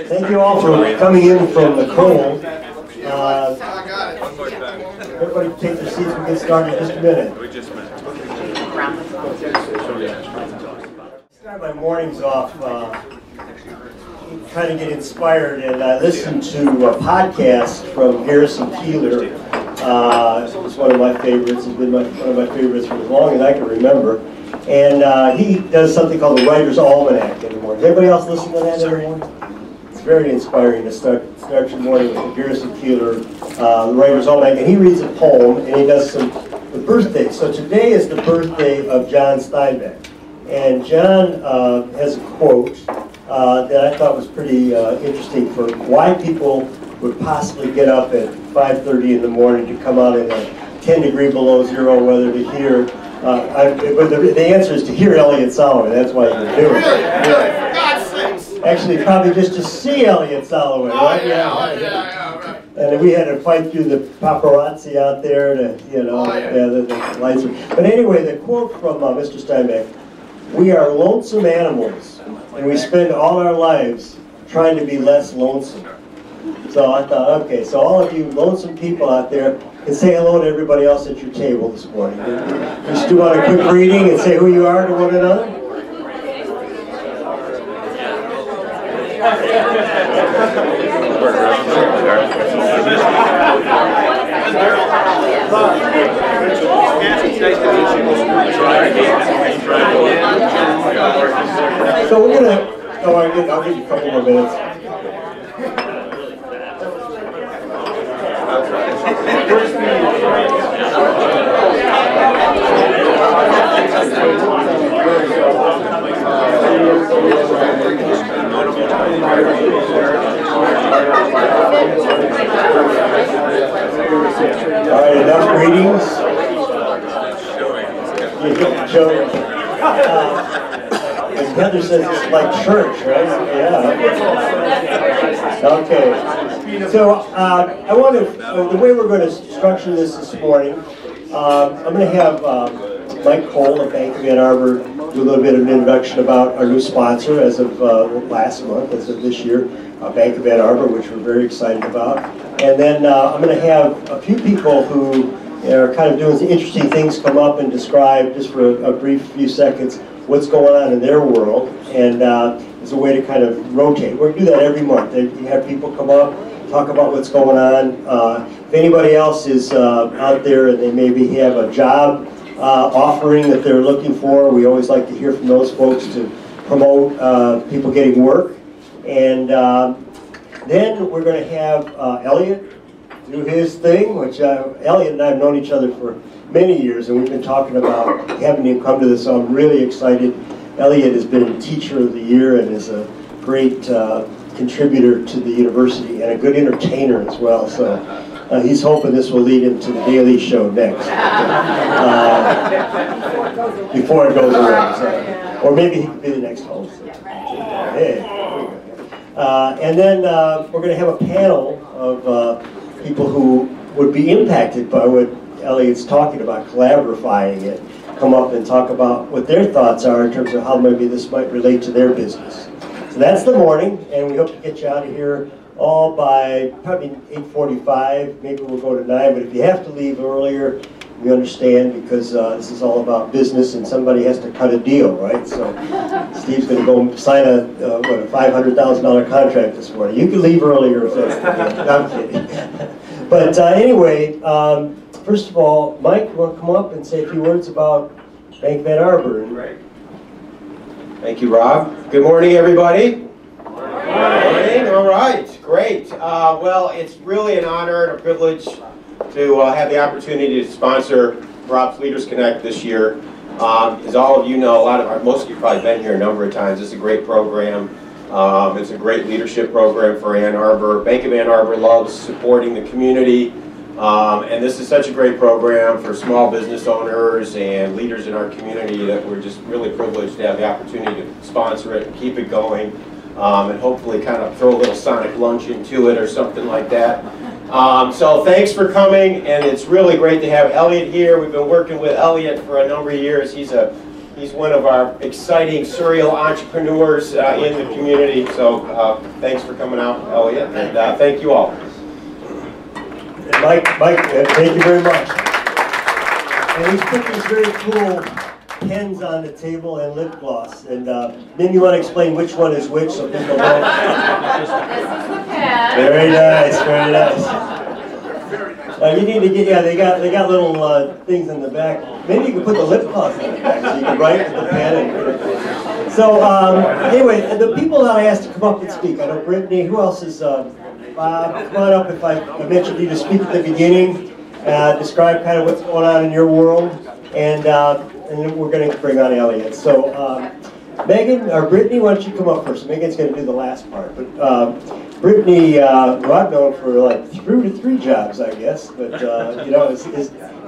Thank you all for coming in from the cold. Everybody take their seats. We'll get started in just a minute. Start my mornings off trying to get inspired, and I listened to a podcast from Garrison Keillor. It's one of my favorites. It's been one of my favorites for as long as I can remember. And he does something called the Writer's Almanac in the morning. Anybody else listen to that every morning? It's very inspiring to start your morning with Garrison Keillor, the Writer's Almanac. And he reads a poem, and he does the birthday. So today is the birthday of John Steinbeck. And John has a quote that I thought was pretty interesting for why people would possibly get up at 5:30 in the morning to come out in a 10-degree below zero weather to hear. But the answer is to hear Elliot Soloway. That's why you do it. Really? For God's sakes! Actually, probably just to see Elliot Soloway, right? Yeah. And we had to fight through the paparazzi out there to, the lights. But anyway, the quote from Mr. Steinbeck: "We are lonesome animals, and we spend all our lives trying to be less lonesome." So I thought, okay, so all of you lonesome people out there can say hello to everybody else at your table this morning. You just do want a quick greeting and say who you are to one another? So we're going to, I'll give you a couple more minutes. All right, enough greetings. As Heather says, it's like church, right? Yeah. Okay. So I want to, the way we're going to structure this morning, I'm going to have Mike Cole of Bank of Ann Arbor do a little bit of an introduction about our new sponsor as of last month, as of this year, Bank of Ann Arbor, which we're very excited about. And then I'm going to have a few people who are kind of doing some interesting things come up and describe, just for a brief few seconds, what's going on in their world. And as a way to kind of rotate. We're going to do that every month. You have people come up, talk about what's going on. If anybody else is out there and they maybe have a job offering that they're looking for, we always like to hear from those folks to promote people getting work. And then we're going to have Elliot do his thing, which Elliot and I have known each other for many years, and we've been talking about having him come to this, so I'm really excited. Elliot has been Teacher of the Year and is a great contributor to the university and a good entertainer as well. So he's hoping this will lead him to the Daily Show next, before it goes away. So. Or maybe he could be the next host. Hey. And then we're going to have a panel of people who would be impacted by what Elliot's talking about, collaborifying it, come up and talk about what their thoughts are in terms of how maybe this might relate to their business. So that's the morning, and we hope to get you out of here all by probably 8:45. Maybe we'll go to 9, but if you have to leave earlier, we understand, because this is all about business and somebody has to cut a deal, right? So Steve's going to go sign a $500,000 contract this morning. You can leave earlier if that's the case. I'm kidding. But anyway, first of all, Mike, you want to come up and say a few words about Bank of Ann Arbor? Right. Thank you, Rob. Good morning, everybody. Good morning. All right, great. Well, it's really an honor and a privilege to have the opportunity to sponsor Rob's Leaders Connect this year. As all of you know, most of you have probably been here a number of times. It's a great program. It's a great leadership program for Ann Arbor. Bank of Ann Arbor loves supporting the community. And this is such a great program for small business owners and leaders in our community that we're just really privileged to have the opportunity to sponsor it and keep it going, and hopefully kind of throw a little Sonic lunch into it or something like that. So thanks for coming, and it's really great to have Elliot here. We've been working with Elliot for a number of years. He's He's one of our exciting serial entrepreneurs in the community. So thanks for coming out, Elliot, and thank you all. Mike, thank you very much. And he's put these very cool pens on the table and lip gloss. And then you want to explain which one is which so people know. This is the pen. Very nice, very nice. You need to get, they got little things in the back. Maybe you can put the lip gloss in the back so you can write with the pen. And, so anyway, the people that I asked to come up and speak, I know Brittany, who else is, Bob, come on up if I mentioned you to speak at the beginning, describe kind of what's going on in your world, and then we're going to bring on Elliot. So Megan, or Brittany, why don't you come up first? Megan's going to do the last part, but Brittany, who I've known for like 2 to 3 jobs, I guess, but you know,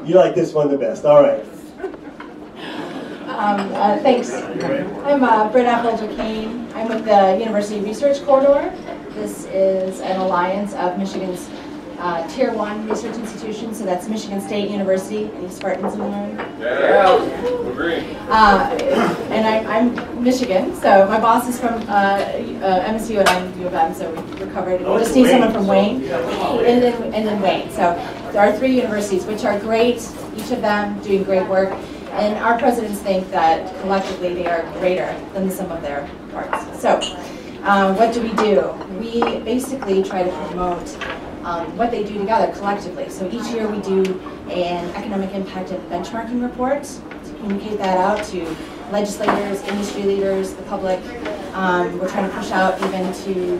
you like this one the best. All right. Thanks. I'm Britt Appel-Duquesne. I'm with the University Research Corridor. This is an alliance of Michigan's Tier 1 research institutions, so that's Michigan State University. Any Spartans in the room? Yeah, agree. And I'm Michigan, so my boss is from MSU and I'm U of M, so we're covered. We'll just need someone from Wayne, and then Wayne. So there are 3 universities, which are great, each of them doing great work. And our presidents think that collectively they are greater than the sum of their parts. So what do? We basically try to promote what they do together collectively. So each year we do an economic impact and benchmarking report to communicate that out to legislators, industry leaders, the public. We're trying to push out even to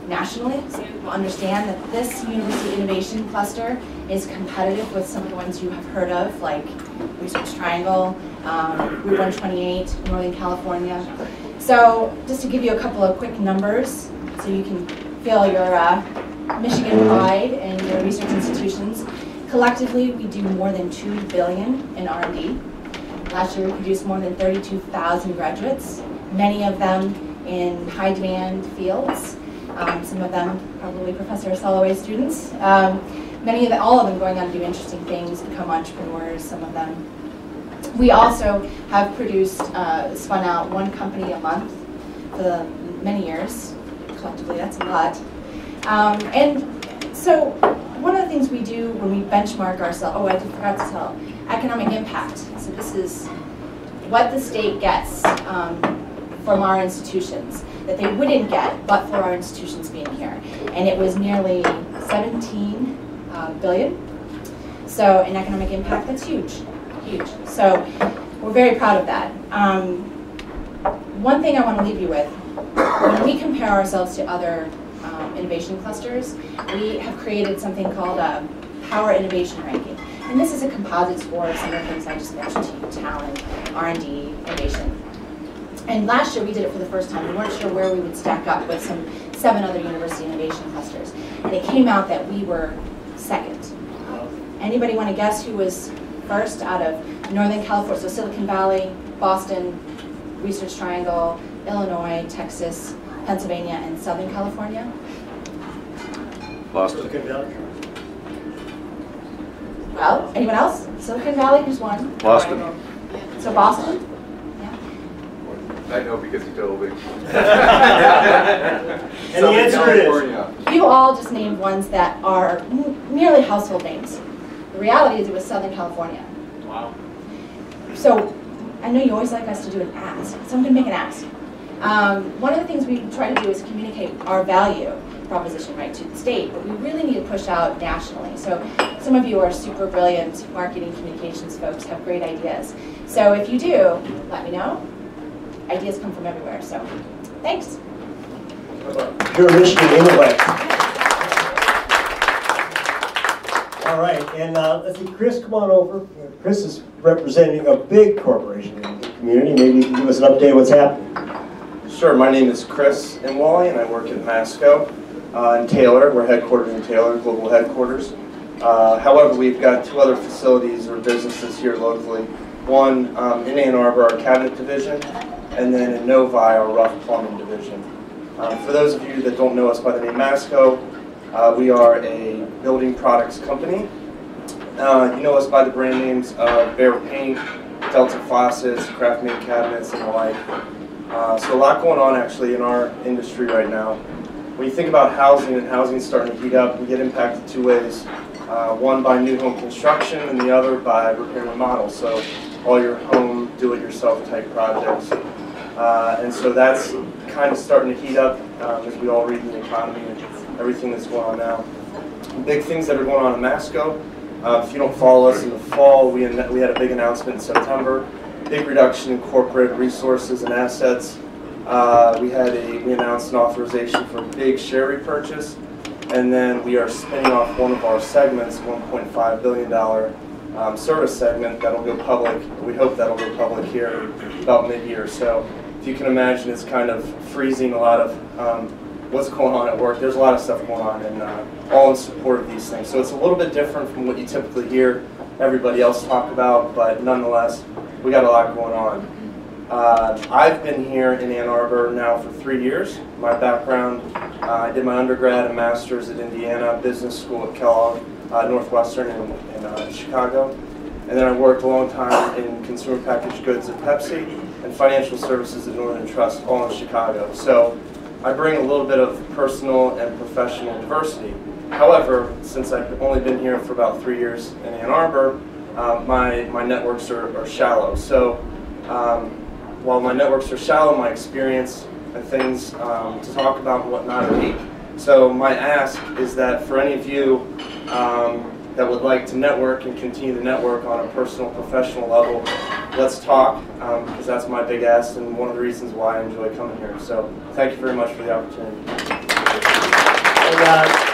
nationally so people understand that this university innovation cluster is competitive with some of the ones you have heard of, like Research Triangle, Route 128, Northern California. So just to give you a couple of quick numbers so you can feel your Michigan pride and your research institutions. Collectively, we do more than $2 billion in R&D. Last year, we produced more than 32,000 graduates, many of them in high-demand fields. Some of them probably Professor Soloway students. All of them going on to do interesting things, become entrepreneurs, some of them. We also have produced, spun out 1 company a month for many years. Collectively, that's a lot. And so one of the things we do when we benchmark ourselves, I forgot to tell, economic impact. So this is what the state gets from our institutions that they wouldn't get but for our institutions being here. And it was nearly 17 billion. So in economic impact, that's huge, huge. So we're very proud of that. One thing I want to leave you with, when we compare ourselves to other innovation clusters, we have created something called a Power Innovation Ranking. And this is a composite score of some of the things I just mentioned to you, talent, R&D, innovation. And last year we did it for the first time. We weren't sure where we would stack up with some 7 other university innovation clusters. And it came out that we were 2nd. Anybody want to guess who was first out of Northern California, so Silicon Valley, Boston, Research Triangle, Illinois, Texas, Pennsylvania, and Southern California? Boston. Well, anyone else? Silicon Valley, who's one? Boston. So Boston? I know because he told me. And the answer is? You all just named ones that are nearly household names. The reality is it was Southern California. Wow. So I know you always like us to do an ask, so I'm going to make an ask. One of the things we try to do is communicate our value proposition right to the state, but we really need to push out nationally. So some of you are super brilliant marketing communications folks, have great ideas. So if you do, let me know. Ideas come from everywhere, so thanks. Pure Michigan intellect. All right, and let's see, Chris, come on over. Chris is representing a big corporation in the community. Maybe you can give us an update on what's happening. Sure, my name is Chris Inwally, and I work at Masco in Taylor. We're headquartered in Taylor, global headquarters. However, we've got 2 other facilities or businesses here locally. One in Ann Arbor, our cabinet division, and then in Novi, our rough plumbing division. For those of you that don't know us by the name Masco, we are a building products company. You know us by the brand names of Behr Paint, Delta faucets, craft-made cabinets, and the like. So a lot going on actually in our industry right now. When you think about housing, and housing starting to heat up, we get impacted two ways. One by new home construction, and the other by repair and remodel. So all your home do-it-yourself type projects. And so that's kind of starting to heat up as we all read in the economy and everything that's going on now. Big things that are going on in Masco. If you don't follow us in the fall, we had a big announcement in September. Big reduction in corporate resources and assets. We announced an authorization for a big share repurchase, and then we are spinning off one of our segments, $1.5 billion service segment that'll go public. We hope that'll go public here about mid-year. So if you can imagine, it's kind of freezing a lot of what's going on at work. There's a lot of stuff going on, and all in support of these things. So it's a little bit different from what you typically hear everybody else talk about, but nonetheless, we got a lot going on. I've been here in Ann Arbor now for 3 years. My background, I did my undergrad and master's at Indiana Business School at Kellogg, Northwestern in Chicago. And then I worked a long time in consumer packaged goods at Pepsi and financial services at Northern Trust, all in Chicago. So I bring a little bit of personal and professional diversity. However, since I've only been here for about 3 years in Ann Arbor, my networks are shallow. So while my networks are shallow, my experience and things to talk about and whatnot are deep. So my ask is that for any of you that would like to network and continue to network on a personal, professional level, let's talk, because that's my big ask and one of the reasons why I enjoy coming here. So thank you very much for the opportunity. And,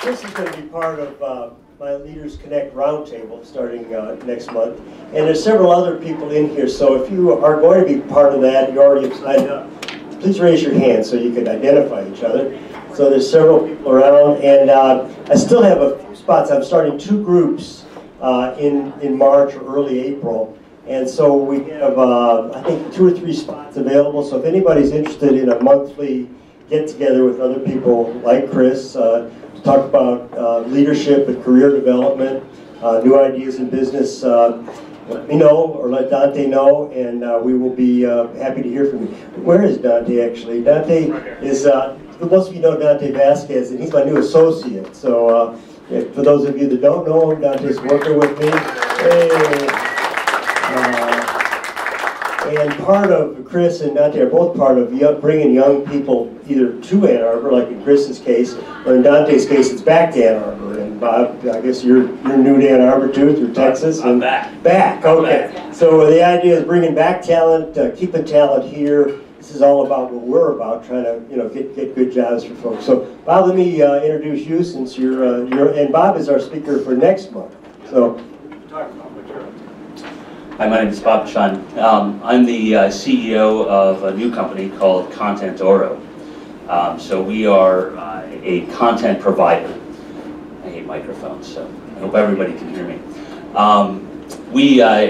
this is going to be part of my Leaders Connect Roundtable starting next month. And there's several other people in here, so if you are going to be part of that, you already have signed up, please raise your hand so you can identify each other. So there's several people around, and I still have a few spots. I'm starting 2 groups in March or early April. And so we have, I think, 2 or 3 spots available. So if anybody's interested in a monthly get-together with other people like Chris, to talk about leadership and career development, new ideas in business, let me know or let Dante know, and we will be happy to hear from you. Where is Dante actually? Dante is, most of you know Dante Vasquez, and he's my new associate. So for those of you that don't know him, Dante's working with me. Hey. And part of Chris and Dante are both part of bringing young people either to Ann Arbor, like in Chris's case, or in Dante's case, it's back to Ann Arbor. And Bob, I guess you're new to Ann Arbor too, through Texas. I'm back. Back, okay. So the idea is bringing back talent, keeping talent here. This is all about what we're about, trying to get good jobs for folks. So Bob, let me introduce you since you're and Bob is our speaker for next month. So. Hi, my name is Bob Chun. I'm the CEO of a new company called Content Oro. So we are a content provider. I hate microphones, so I hope everybody can hear me.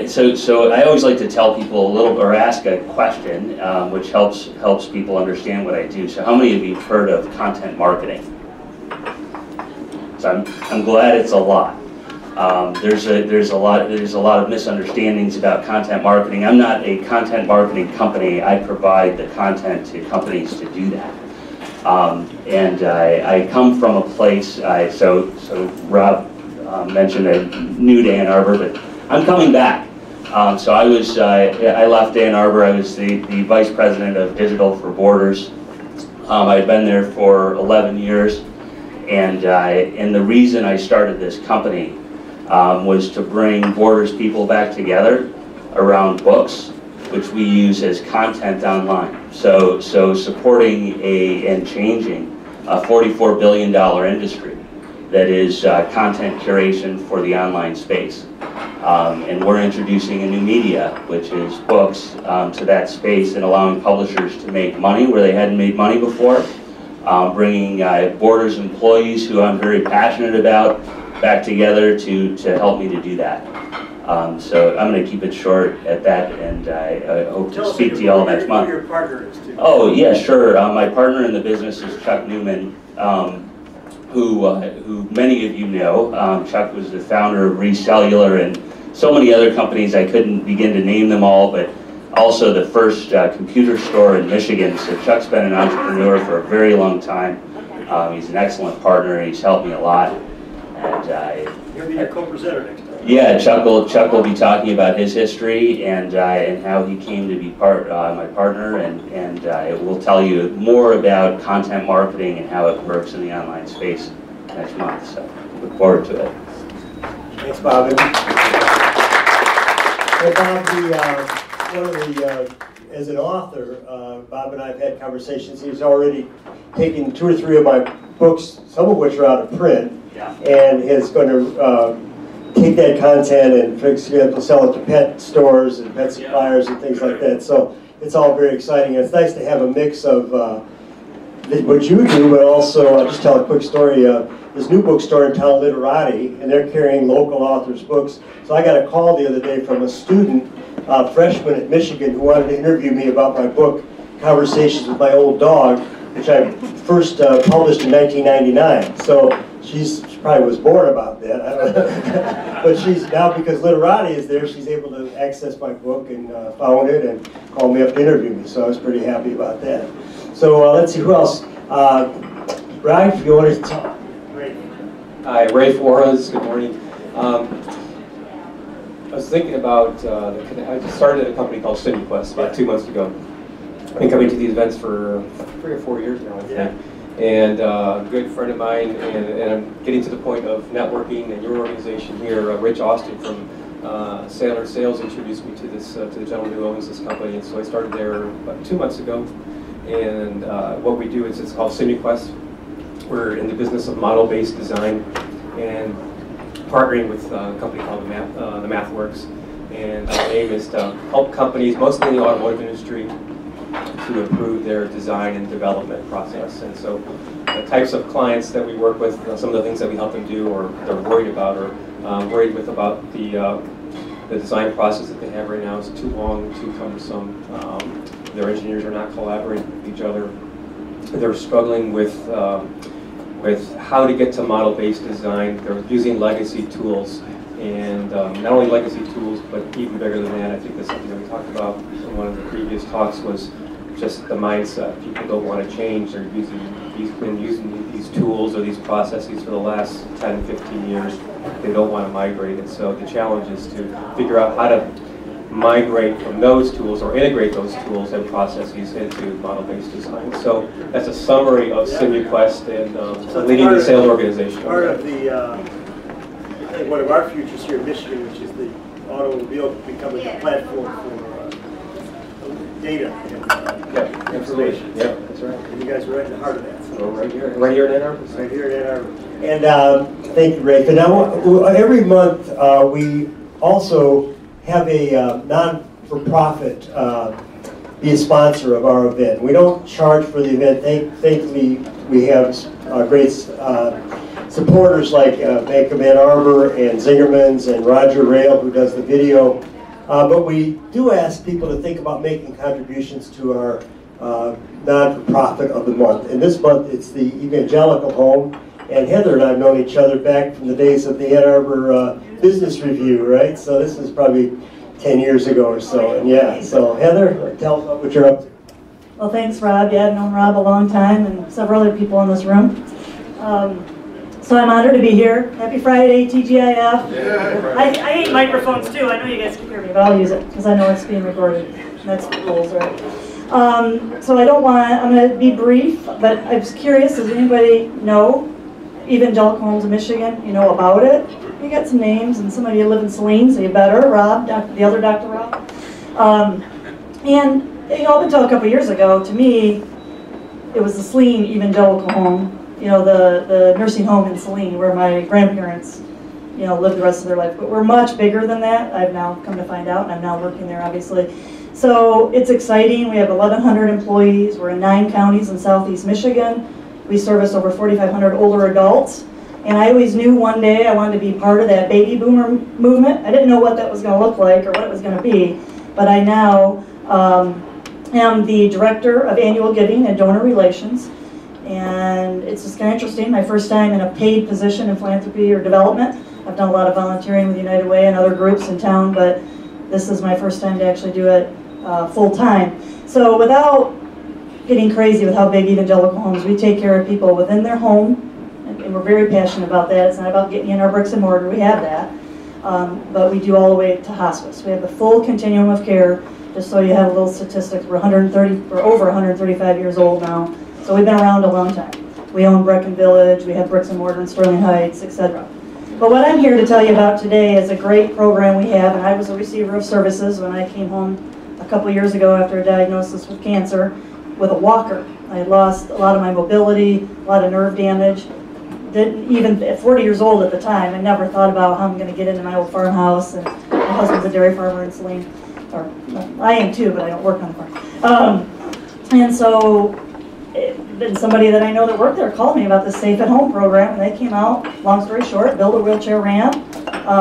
So I always like to tell people a little, or ask a question, which helps people understand what I do. So how many of you have heard of content marketing? So I'm glad it's a lot. There's a lot of misunderstandings about content marketing. I'm not a content marketing company. I provide the content to companies to do that. And I come from a place. So Rob mentioned I'm new to Ann Arbor, but I'm coming back. So I left Ann Arbor. I was the vice president of digital for Borders. I'd been there for 11 years, and the reason I started this company was to bring Borders people back together around books, which we use as content online. So supporting and changing a $44 billion industry that is content curation for the online space. And we're introducing a new media, which is books, to that space and allowing publishers to make money where they hadn't made money before. Bringing Borders employees, who I'm very passionate about, back together to help me to do that. So I'm going to keep it short at that, and I hope to speak to you all next month. Who your partner is too. Oh yeah, sure. My partner in the business is Chuck Newman, who many of you know. Chuck was the founder of Recellular and so many other companies, I couldn't begin to name them all, but also the first computer store in Michigan. So Chuck's been an entrepreneur for a very long time. He's an excellent partner. He's helped me a lot. And You'll be your co-presenter next time. yeah, Chuck will be talking about his history and how he came to be my partner, and it will tell you more about content marketing and how it works in the online space next month. So look forward to it. Thanks, Bob. Well, Bob, as an author, Bob and I have had conversations. He's already taken 2 or 3 of my books, some of which are out of print, and is going to take that content and for example, sell it to pet stores and pet suppliers and things like that. So it's all very exciting. And it's nice to have a mix of what you do, but also, I'll just tell a quick story. This new bookstore in town, Literati, and they're carrying local authors' books. So I got a call the other day from a student, freshman at Michigan, who wanted to interview me about my book, Conversations with My Old Dog, which I first published in 1999. So she probably was bored about that, I don't know. But she's now, because Literati is there, she's able to access my book and found it and called me up to interview me. So I was pretty happy about that. So let's see, who else? Ralph, if you want to talk. Hi, Ray Flores, good morning. I was thinking about, I just started a company called CityQuest about 2 months ago. I've been coming to these events for 3 or 4 years now, I think. And a good friend of mine, and I'm getting to the point of networking, and your organization here, Rich Austin from Sailor Sales introduced me to the gentleman who owns this company, and so I started there about 2 months ago. And what we do is it's called CityQuest. We're in the business of model-based design and partnering with a company called the MathWorks. And our aim is to help companies, mostly in the automotive industry, to improve their design and development process. And so the types of clients that we work with, some of the things that we help them do or they're worried about, or worried with about the design process that they have right now is too long, too cumbersome. Their engineers are not collaborating with each other. They're struggling with how to get to model-based design. They're using legacy tools, and not only legacy tools, but even bigger than that. I think that's something that we talked about in one of the previous talks, was just the mindset. People don't want to change. They're been using these tools or these processes for the last 10, 15 years. They don't want to migrate. And so the challenge is to figure out how to migrate from those tools or integrate those tools and processes into model-based design. So that's a summary of CityQuest and leading the sales organization. Part of the, I think one of our futures here in Michigan, which is the automobile becoming a platform for data and information. Yeah, that's right. And you guys are right in the heart of that. So. Right here in Ann Arbor. Right here in Ann Arbor. And thank you, Ray. And now, every month we also have a non-for-profit be a sponsor of our event. We don't charge for the event. Thankfully, we have great supporters like Bank of Ann Arbor and Zingerman's and Roger Rail, who does the video. But we do ask people to think about making contributions to our non-for-profit of the month. And this month, it's the Evangelical Home. And Heather and I have known each other back from the days of the Ann Arbor Business Review, right? So this is probably 10 years ago or so. And yeah, so Heather, tell us what you're up to. Well, thanks, Rob. Yeah, I've known Rob a long time and several other people in this room. So I'm honored to be here. Happy Friday, TGIF. Yeah, I hate microphones too. I know you guys can hear me, but I'll use it because I know it's being recorded. That's the rules, right? So I'm going to be brief, but I was curious, does anybody know Evangelical Homes of Michigan? You know about it? You got some names, and some of you live in Saline, so you better. Rob, the other Dr. Rob. And up until a couple years ago, to me, it was the Saline Evangelical Home, the nursing home in Saline where my grandparents, lived the rest of their life. But we're much bigger than that. I've now come to find out, and I'm now working there, obviously. So it's exciting. We have 1,100 employees. We're in 9 counties in southeast Michigan. We service over 4,500 older adults. And I always knew one day I wanted to be part of that baby boomer movement. I didn't know what that was going to look like or what it was going to be. But I now am the Director of Annual Giving and Donor Relations. And it's just kind of interesting. My first time in a paid position in philanthropy or development. I've done a lot of volunteering with United Way and other groups in town, but this is my first time to actually do it full-time. So without getting crazy with how big Evangelical Homes, we take care of people within their home, and we're very passionate about that. It's not about getting in our bricks and mortar, we have that, but we do all the way to hospice. We have the full continuum of care. Just so you have a little statistics, we're over 135 years old now, so we've been around a long time. We own Brecon Village, we have bricks and mortar in Sterling Heights, etc. But what I'm here to tell you about today is a great program we have, and I was a receiver of services when I came home a couple years ago after a diagnosis with cancer with a walker. I had lost a lot of my mobility, a lot of nerve damage. Didn't even at 40 years old at the time, I never thought about how I'm going to get into my old farmhouse, and my husband's a dairy farmer in Saline. Or, I am too, but I don't work on the farm. And so, and somebody that I know that worked there called me about this Safe at Home program, and they came out, long story short, built a wheelchair ramp,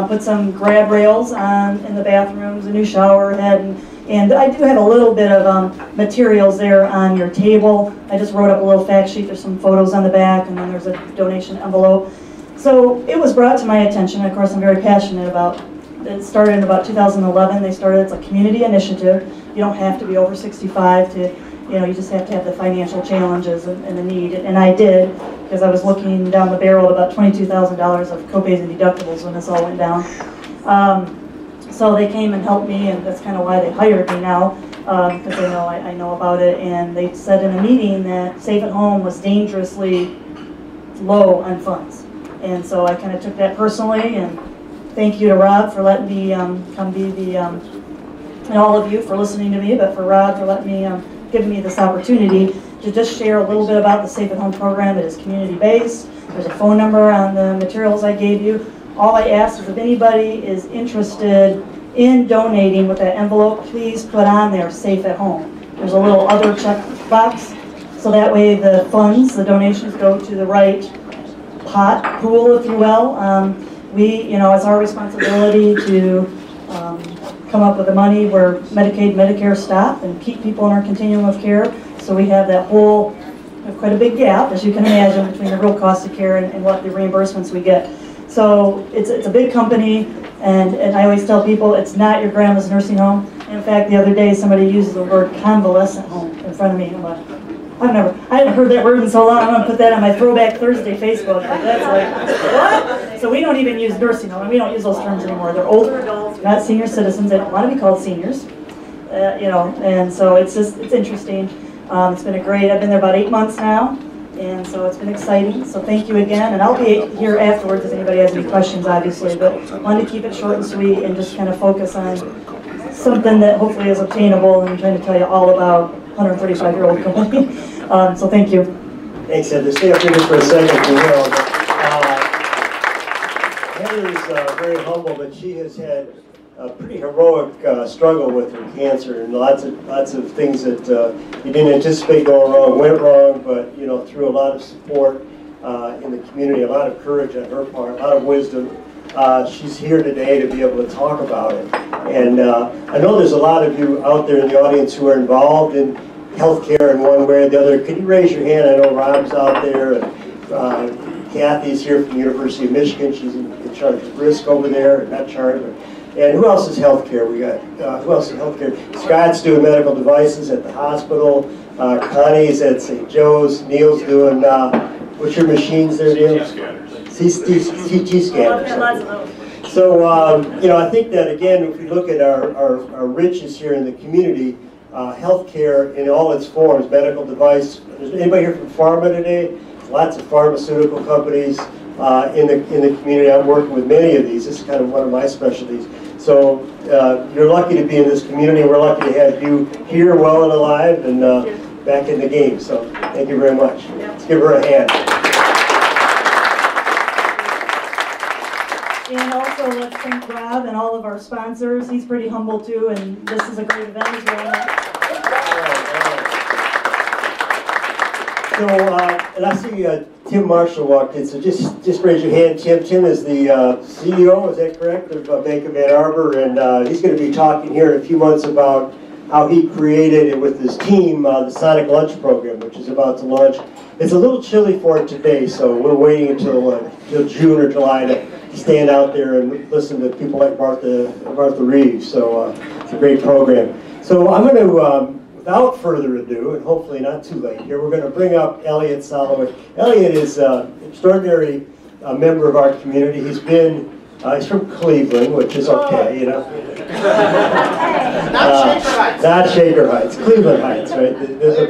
put some grab rails on in the bathrooms, a new shower head, and I do have a little bit of materials there on your table. I just wrote up a little fact sheet, there's some photos on the back, and then there's a donation envelope. So it was brought to my attention, of course I'm very passionate about. It started in about 2011. They started, it's a community initiative. You don't have to be over 65 to, you just have to have the financial challenges and the need. And I did, because I was looking down the barrel at about $22,000 of copays and deductibles when this all went down. So they came and helped me, and that's kind of why they hired me now, because they know I know about it. And they said in a meeting that Safe at Home was dangerously low on funds. And so I kind of took that personally, and thank you to Rob for letting me come be the, and all of you for listening to me, but for Rob for letting me, giving me this opportunity to just share a little bit about the Safe at Home program. It is community-based. There's a phone number on the materials I gave you. All I ask is if anybody is interested in donating with that envelope, please put on there Safe at Home. There's a little other check box, so that way the funds, the donations go to the right pool, if you will. It's our responsibility to come up with the money where Medicaid, Medicare stop and keep people in our continuum of care. So we have that whole, quite a big gap, as you can imagine, between the real cost of care and what the reimbursements we get. So it's a big company, and I always tell people it's not your grandma's nursing home. In fact, the other day somebody used the word convalescent home in front of me. I'm like, I haven't heard that word in so long. I'm going to put that on my Throwback Thursday Facebook. That's like, what? So we don't even use nursing home. We don't use those terms anymore. They're older adults, not senior citizens. They don't want to be called seniors. And so it's interesting. It's been I've been there about 8 months now, and so it's been exciting. So thank you again, and I'll be here afterwards if anybody has any questions, obviously. But I wanted to keep it short and sweet and just kind of focus on something that hopefully is obtainable, and I'm trying to tell you all about 135-year-old company. So thank you. Thanks, Heather. Stay up here just for a second. Heather's very humble, but she has had a pretty heroic struggle with her cancer, and lots of things that you didn't anticipate going wrong went wrong, but through a lot of support in the community, a lot of courage on her part, a lot of wisdom. She's here today to be able to talk about it. And I know there's a lot of you out there in the audience who are involved in healthcare in one way or the other. Could you raise your hand? I know Rob's out there, and Kathy's here from the University of Michigan. She's in charge of risk over there, not charge, but, and who else is healthcare? We got, who else is healthcare? Scott's doing medical devices at the hospital. Connie's at St. Joe's. Neil's doing, what's your machines there, Neil? CT scanners. So, I think that, again, if we look at our riches here in the community, healthcare in all its forms, medical device. Is anybody here from pharma today? Lots of pharmaceutical companies in the community. I'm working with many of these. This is kind of one of my specialties. So you're lucky to be in this community. We're lucky to have you here well and alive and back in the game. So thank you very much. Let's give her a hand. And also, let's thank Rob and all of our sponsors. He's pretty humble too, and this is a great event as well. So, and I see Tim Marshall walked in, so just raise your hand. Tim is the CEO, is that correct, of Bank of Ann Arbor, and he's going to be talking here in a few months about how he created it with his team, the Sonic Lunch Program, which is about to launch. It's a little chilly for it today, so we're waiting until June or July to stand out there and listen to people like Martha Reeves. So it's a great program. So I'm going to, without further ado, and hopefully not too late here, we're going to bring up Elliot Soloway. Elliot is an extraordinary member of our community. He's from Cleveland, which is okay, you know. Not Shaker Heights. Not Shaker Heights, Cleveland Heights, right?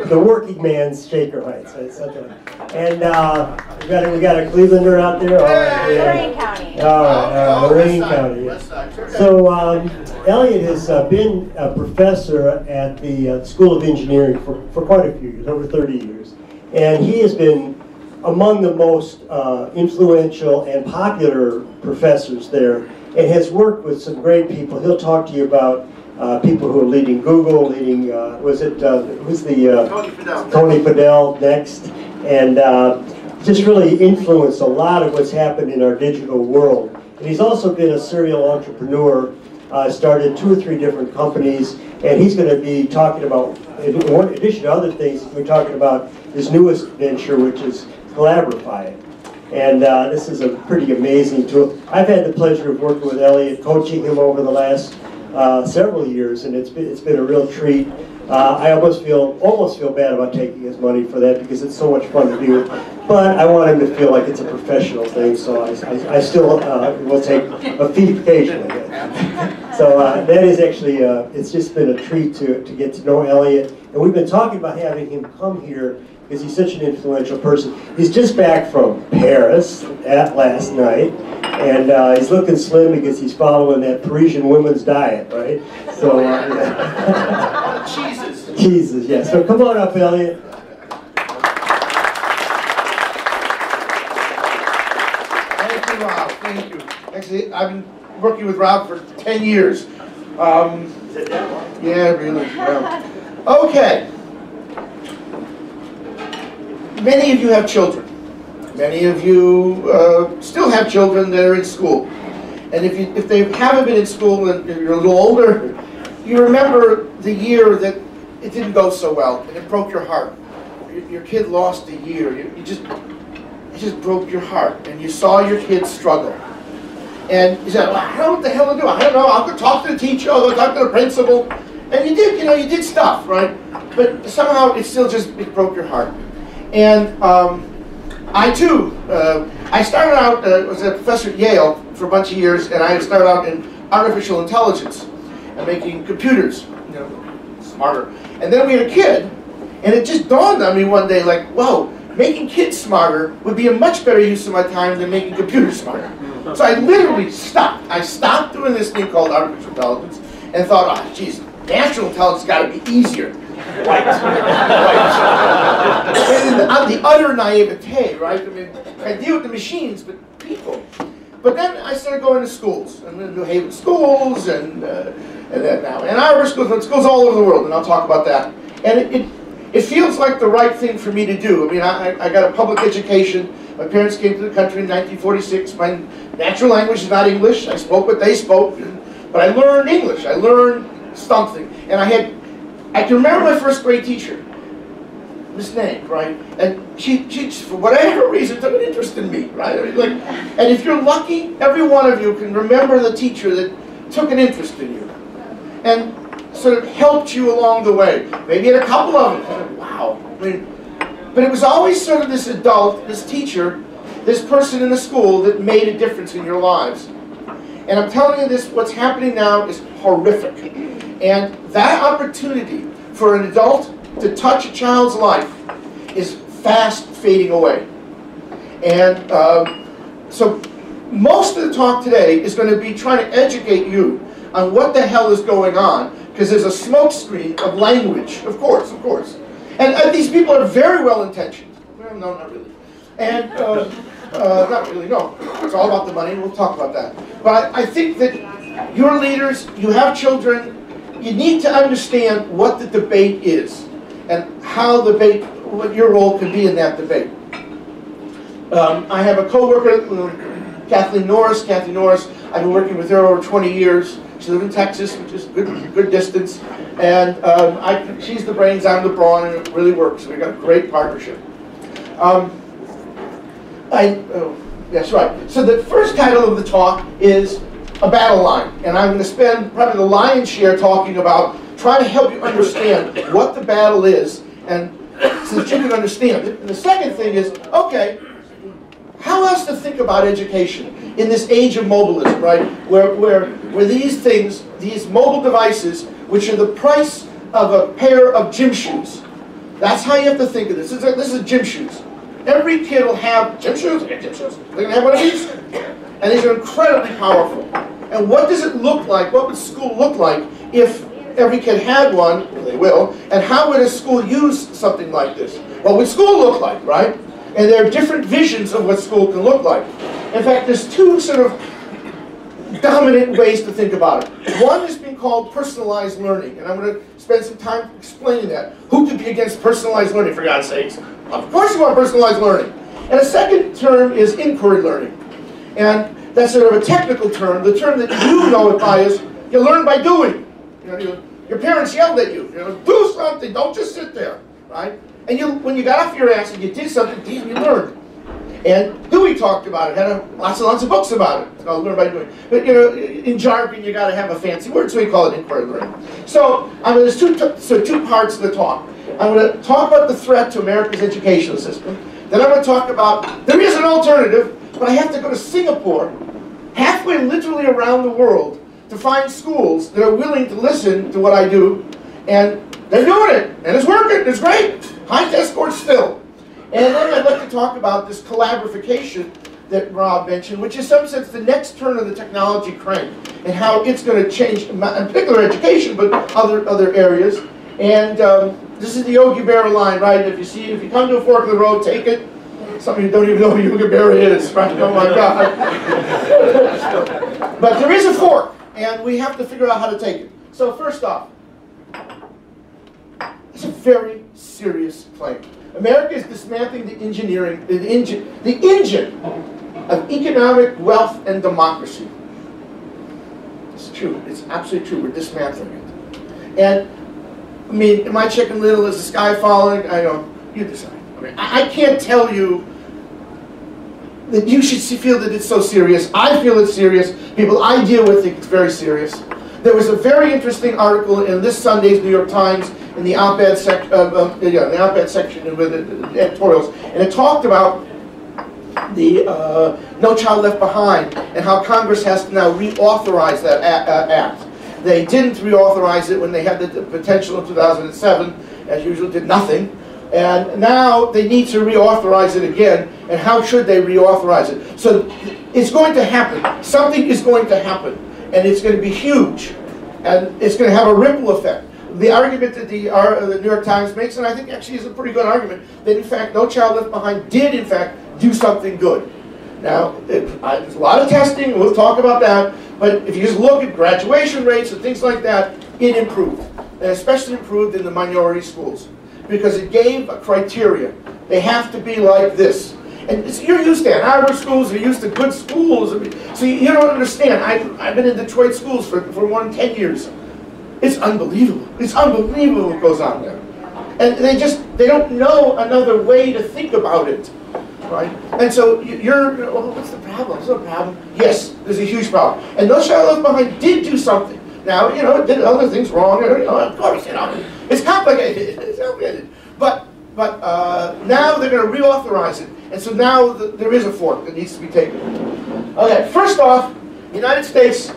The working man's Shaker Heights. Right? And we got a Clevelander out there. All right, yeah. Lorraine County. All right, Lorraine County. Yeah. So Elliot has been a professor at the School of Engineering for quite a few years, over 30 years, and he has been among the most influential and popular professors there, and has worked with some great people. He'll talk to you about people who are leading Google, leading, who's the... Tony Fadell next, and just really influenced a lot of what's happened in our digital world. And he's also been a serial entrepreneur, started 2 or 3 different companies, and he's going to be talking about, in addition to other things, we're talking about his newest venture, which is Collaborify. And this is a pretty amazing tool. I've had the pleasure of working with Elliot, coaching him over the last several years, and it's been a real treat. I almost feel bad about taking his money for that because it's so much fun to do. But I want him to feel like it's a professional thing, so I still will take a fee occasionally. So that is actually, it's just been a treat to get to know Elliot. And we've been talking about having him come here because he's such an influential person. He's just back from Paris last night, and he's looking slim because he's following that Parisian women's diet, right? So, cheeses, yeah. So come on up, Elliot. Thank you, Rob. Thank you. Actually, I've been working with Rob for 10 years. Yeah, really. Yeah. Okay. Many of you have children. Many of you still have children that are in school. And if they haven't been in school and you're a little older, you remember the year that it didn't go so well and it broke your heart. Your kid lost a year. It just broke your heart, and you saw your kid struggle. And you said, well, I don't know what the hell to do. I don't know. I'll go talk to the teacher. I'll go talk to the principal. And you did, you did stuff, right? But somehow it broke your heart. And I too, I started out, was a professor at Yale for a bunch of years, and I started out in artificial intelligence and making computers, smarter. And then we had a kid, and it just dawned on me one day, like, whoa, making kids smarter would be a much better use of my time than making computers smarter. So I literally stopped. I stopped doing this thing called artificial intelligence and thought, oh, geez, natural intelligence has got to be easier. Right. And the utter naivete, right? I mean, I deal with the machines, but people. But then I started going to schools, and then New Haven schools, and then now Ann Arbor schools, and schools all over the world, and I'll talk about that. And it feels like the right thing for me to do. I mean, I got a public education. My parents came to the country in 1946. My natural language is not English. I spoke what they spoke, but I learned English. I learned something, and I can remember my first grade teacher, Miss Nank, right? And she, for whatever reason, took an interest in me, right? I mean, and if you're lucky, every one of you can remember the teacher that took an interest in you and sort of helped you along the way. Maybe had a couple of them. Wow. I mean, but it was always sort of this adult, this teacher, this person in the school that made a difference in your lives. And I'm telling you this, what's happening now is horrific. And that opportunity for an adult to touch a child's life is fast fading away. And so most of the talk today is going to be trying to educate you on what the hell is going on, because there's a smoke screen of language, of course. And these people are very well intentioned. Well, no, not really. And not really, no. It's all about the money, we'll talk about that. But I think that your leaders, you have children, you need to understand what the debate is and how what your role can be in that debate. I have a co-worker, Kathleen Norris. Kathy Norris, I've been working with her over 20 years. She lives in Texas, which is good distance. And she's the brains, I'm the brawn, and it really works. We've got a great partnership. That's right. So the first title of the talk is a battle line. And I'm going to spend probably the lion's share talking about trying to help you understand what the battle is, and so that you can understand it. And the second thing is, okay, how else to think about education in this age of mobilism, right? Where these things, these mobile devices, which are the price of a pair of gym shoes. That's how you have to think of this. This is gym shoes. Every kid will have gym shoes. They're going to have one of these. And these are incredibly powerful. And what does it look like? What would school look like if every kid had one? They will. And how would a school use something like this? What would school look like, right? And there are different visions of what school can look like. In fact, there's two sort of dominant ways to think about it. One is being called personalized learning, and I'm going to spend some time explaining that. Who could be against personalized learning, for God's sakes? Of course you want personalized learning. And a second term is inquiry learning. And that's sort of a technical term. The term that you know it by is you learn by doing. Your parents yelled at you. Do something, don't just sit there, right? And when you got off your ass and you did something, you learned. And Dewey talked about it, had lots and lots of books about it. It's called learn by doing. But in jargon, you got to have a fancy word, so we call it inquiry learning. So there's two parts of the talk. I'm going to talk about the threat to America's educational system. Then I'm going to talk about there is an alternative, but I have to go to Singapore, halfway literally around the world, to find schools that are willing to listen to what I do, and they're doing it, and it's working. It's great. High test scores still. And then I'd like to talk about this collaboration that Rob mentioned, which is in some sense the next turn of the technology crank, and how it's going to change, in particular education, but other areas. And this is the Yogi Berra line, right? If you come to a fork in the road, take it. Some of you don't even know who Yogi Berra is, right? Oh my God. But there is a fork, and we have to figure out how to take it. So first off, it's a very serious claim. America is dismantling the engine of economic wealth and democracy. It's true. It's absolutely true. We're dismantling it. And I mean, am I Chicken Little? Is the sky falling? I don't. You decide. I mean, I can't tell you that you should feel that it's so serious. I feel it's serious. People I deal with think it's very serious. There was a very interesting article in this Sunday's New York Times in the op-ed section with the editorials, and it talked about the No Child Left Behind and how Congress has to now reauthorize that act. They didn't reauthorize it when they had the potential in 2007, as usual, did nothing. And now they need to reauthorize it again, and how should they reauthorize it? So it's going to happen. Something is going to happen, and it's going to be huge, and it's going to have a ripple effect. The argument that the New York Times makes, and I think actually is a pretty good argument, that in fact No Child Left Behind did in fact do something good. Now, there's a lot of testing, we'll talk about that, but if you just look at graduation rates and things like that, it improved, and especially improved in the minority schools, because it gave a criteria. They have to be like this. And you're used to Ann Arbor schools, you're used to good schools, so you don't understand. I've been in Detroit schools for more than 10 years. It's unbelievable. It's unbelievable what goes on there. And they don't know another way to think about it, right? And so well, what's the problem? There's no problem. Yes, there's a huge problem. And No Child Left Behind did do something. Now, it did other things wrong. Of course, it's complicated. It's complicated. But now they're going to reauthorize it. And so now there is a fork that needs to be taken. Okay, first off, the United States,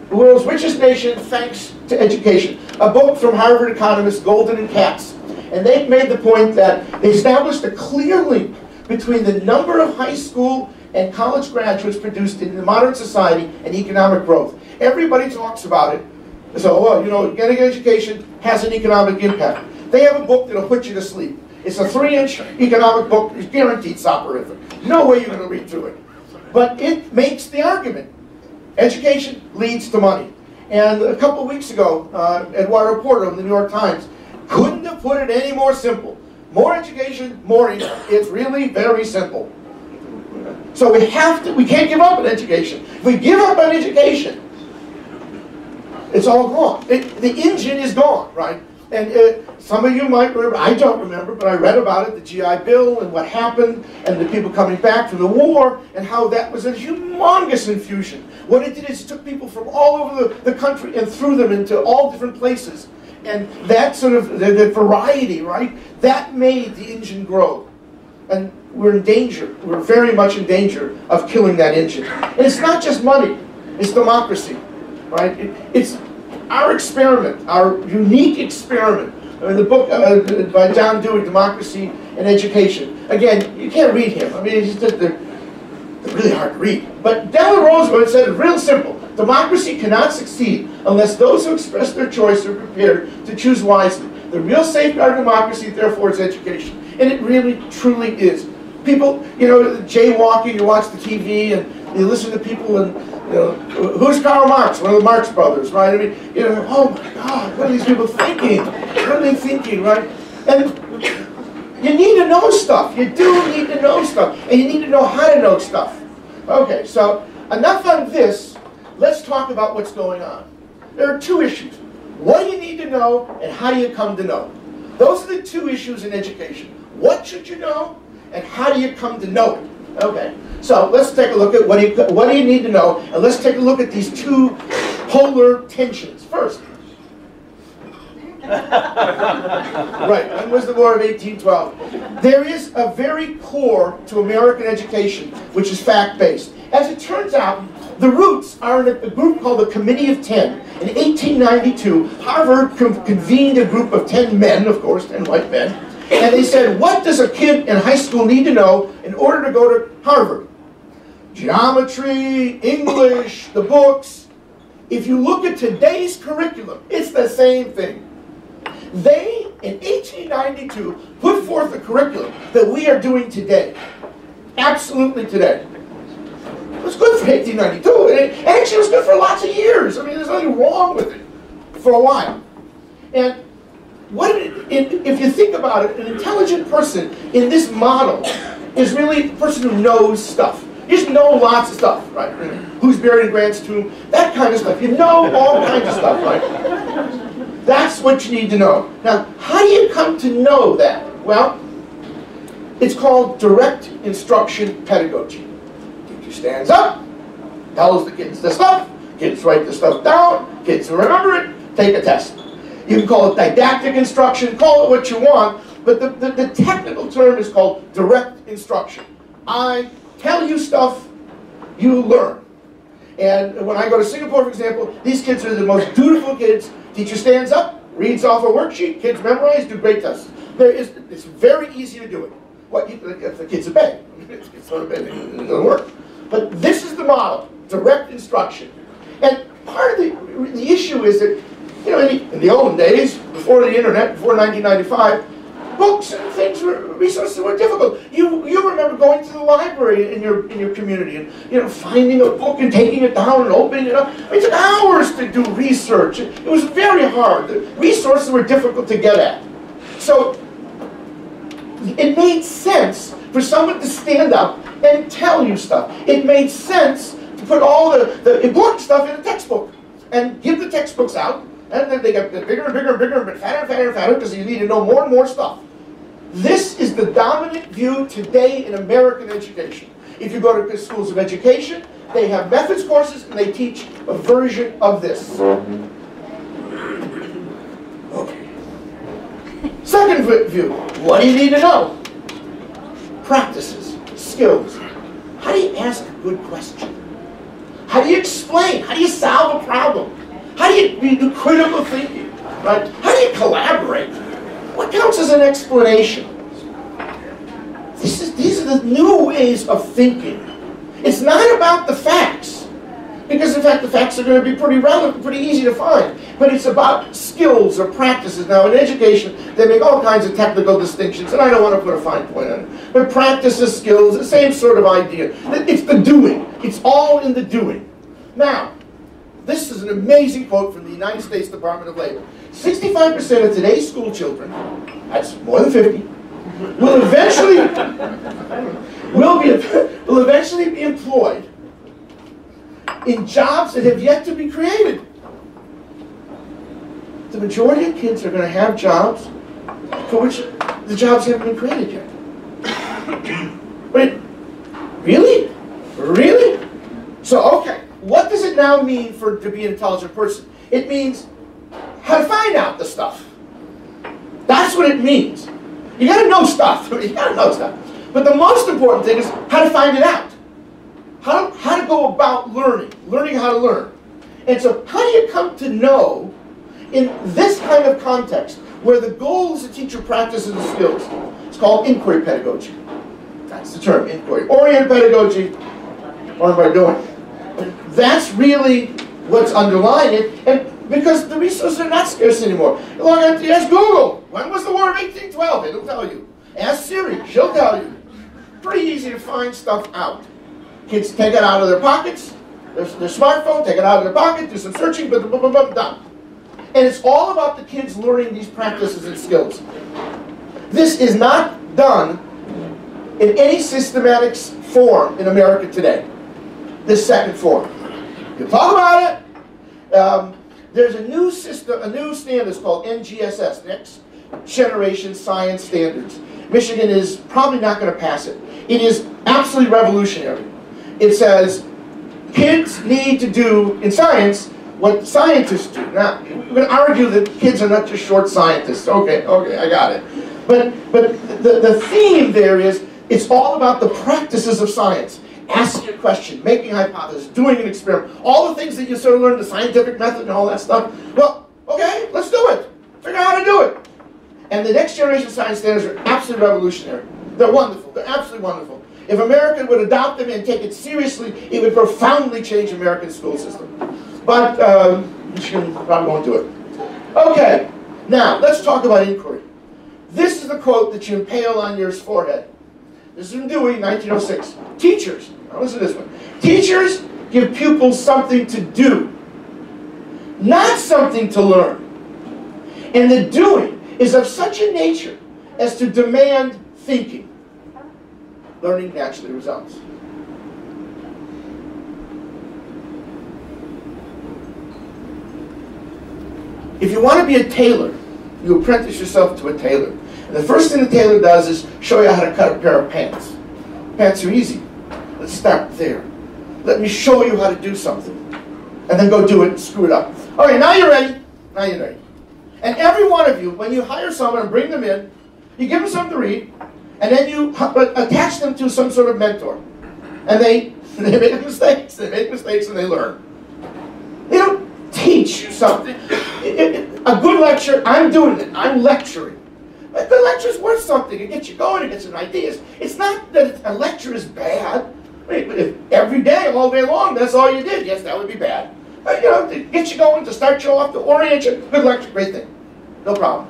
the world's richest nation thanks to education. A book from Harvard economists Golden and Katz. And they've made the point that they established a clear link between the number of high school and college graduates produced in the modern society and economic growth. Everybody talks about it. So, getting an education has an economic impact. They have a book that'll put you to sleep. It's a 3-inch economic book. It's guaranteed soporific. No way you're going to read through it. But it makes the argument. Education leads to money. And a couple of weeks ago, Eduardo Porto of the New York Times couldn't have put it any more simple. More education, more income. It's really very simple. So we can't give up on education. If we give up on education, it's all gone. The engine is gone, right? And some of you might remember, I don't remember, but I read about it, the GI Bill and what happened, and the people coming back from the war, and how that was a humongous infusion. What it did is it took people from all over the country and threw them into all different places. And that sort of, the variety, right, that made the engine grow. And we're in danger, we're very much in danger of killing that engine. And it's not just money, it's democracy, right? It's our experiment, our unique experiment. I mean, the book by John Dewey, Democracy and Education. Again, you can't read him. I mean, they're really hard to read. But Delano Roosevelt said it's real simple. Democracy cannot succeed unless those who express their choice are prepared to choose wisely. The real safeguard of democracy, therefore, is education. And it really, truly is. People, you know, jaywalking, you watch the TV and you listen to people and, you know, who's Karl Marx? One of the Marx brothers, right? I mean, you know, oh my God, what are these people thinking? What are they thinking, right? And you need to know stuff. You do need to know stuff. And you need to know how to know stuff. Okay, so enough on this. Let's talk about what's going on. There are two issues. What do you need to know, and how do you come to know? Those are the two issues in education. What should you know, and how do you come to know it? Okay, so let's take a look at what do you need to know, and let's take a look at these two polar tensions. First, right, when was the War of 1812? There is a very core to American education, which is fact-based. As it turns out, the roots are in a group called the Committee of 10. In 1892, Harvard convened a group of 10 men, of course, 10 white men, and they said, what does a kid in high school need to know in order to go to Harvard? Geometry, English, the books. If you look at today's curriculum, it's the same thing. They, in 1892, put forth the curriculum that we are doing today. Absolutely today. It was good for 1892, and actually it was good for lots of years. I mean, there's nothing wrong with it for a while. And if you think about it, an intelligent person in this model is really a person who knows stuff. You just know lots of stuff, right? Who's buried in Grant's tomb, that kind of stuff. You know all kinds of stuff, right? That's what you need to know. Now, how do you come to know that? Well, it's called direct instruction pedagogy. Teacher stands up, tells the kids the stuff, kids write the stuff down, kids remember it, take a test. You can call it didactic instruction, call it what you want, but the technical term is called direct instruction. I tell you stuff, you learn. And when I go to Singapore, for example, these kids are the most dutiful kids. Teacher stands up, reads off a worksheet, kids memorize, do great tests. It's very easy to do it. If the kids obey. It's not obey, it doesn't work. But this is the model, direct instruction. And part of the issue is that, you know, in the old days, before the internet, before 1995, books and things resources were difficult. You remember going to the library in your community and, you know, finding a book and taking it down and opening it up. It took hours to do research. It was very hard. The resources were difficult to get at. So it made sense for someone to stand up and tell you stuff. It made sense to put all the important stuff in a textbook and give the textbooks out. And then they get bigger and bigger and bigger, but fatter and fatter and fatter, because you need to know more and more stuff. This is the dominant view today in American education. If you go to schools of education, they have methods courses, and they teach a version of this. Okay. Second view, what do you need to know? Practices, skills. How do you ask a good question? How do you explain? How do you solve a problem? How do you do critical thinking? Right? How do you collaborate? What counts as an explanation? These are the new ways of thinking. It's not about the facts, because in fact the facts are going to be pretty relevant, pretty easy to find. But it's about skills or practices. Now in education, they make all kinds of technical distinctions, and I don't want to put a fine point on it. But practices, skills, the same sort of idea. It's the doing. It's all in the doing. Now, this is an amazing quote from the United States Department of Labor. 65% of today's school children, that's more than 50, will eventually be employed in jobs that have yet to be created. the majority of kids are going to have jobs for which the jobs haven't been created yet. Wait, really? Really? So, okay, what does it now mean to be an intelligent person? It means how to find out the stuff. That's what it means. You got to know stuff. You got to know stuff. But the most important thing is how to find it out. How to go about learning how to learn. And so how do you come to know in this kind of context where the goal is to teach your practices and skills? It's called inquiry pedagogy. That's the term, inquiry. Oriented pedagogy, what am I doing? That's really what's underlying it, and because the resources are not scarce anymore. You ask Google, when was the War of 1812? It'll tell you. Ask Siri, she'll tell you. Pretty easy to find stuff out. Kids take it out of their pockets, their smartphone, take it out of their pocket, do some searching, boom, boom, boom, boom, done. And it's all about the kids learning these practices and skills. This is not done in any systematic form in America today. This second form. You talk about it. There's a new system, a new standard called NGSS, Next Generation Science Standards. Michigan is probably not going to pass it. It is absolutely revolutionary. It says kids need to do in science what scientists do. Now, we're going to argue that kids are not just short scientists. Okay, I got it. But the theme there is it's all about the practices of science. Asking a question, making a hypothesis, doing an experiment, all the things that you sort of learn, the scientific method and all that stuff. Well, okay, let's do it. Figure out how to do it. And the next generation science standards are absolutely revolutionary. They're wonderful. They're absolutely wonderful. If America would adopt them and take it seriously, it would profoundly change American school system. But Michigan probably won't do it. Okay, now let's talk about inquiry. This is the quote that you impale on your forehead. This is from Dewey, 1906. Teachers, now listen to this one. Teachers give pupils something to do, not something to learn. And the doing is of such a nature as to demand thinking. Learning naturally results. If you want to be a tailor, you apprentice yourself to a tailor. And the first thing the tailor does is show you how to cut a pair of pants. Pants are easy. Let's start there. Let me show you how to do something. And then go do it and screw it up. Okay, now you're ready. Now you're ready. And every one of you, when you hire someone and bring them in, you give them something to read, and then you attach them to some sort of mentor. And they make mistakes. They make mistakes and they learn. They don't teach you something. A good lecture, I'm doing it. I'm lecturing. A good lecture is worth something. It gets you going. It gets some ideas. It's not that a lecture is bad. If every day, all day long, that's all you did, yes, that would be bad. But, you know, to get you going, to start you off, to orient you, good lecture, great thing. No problem.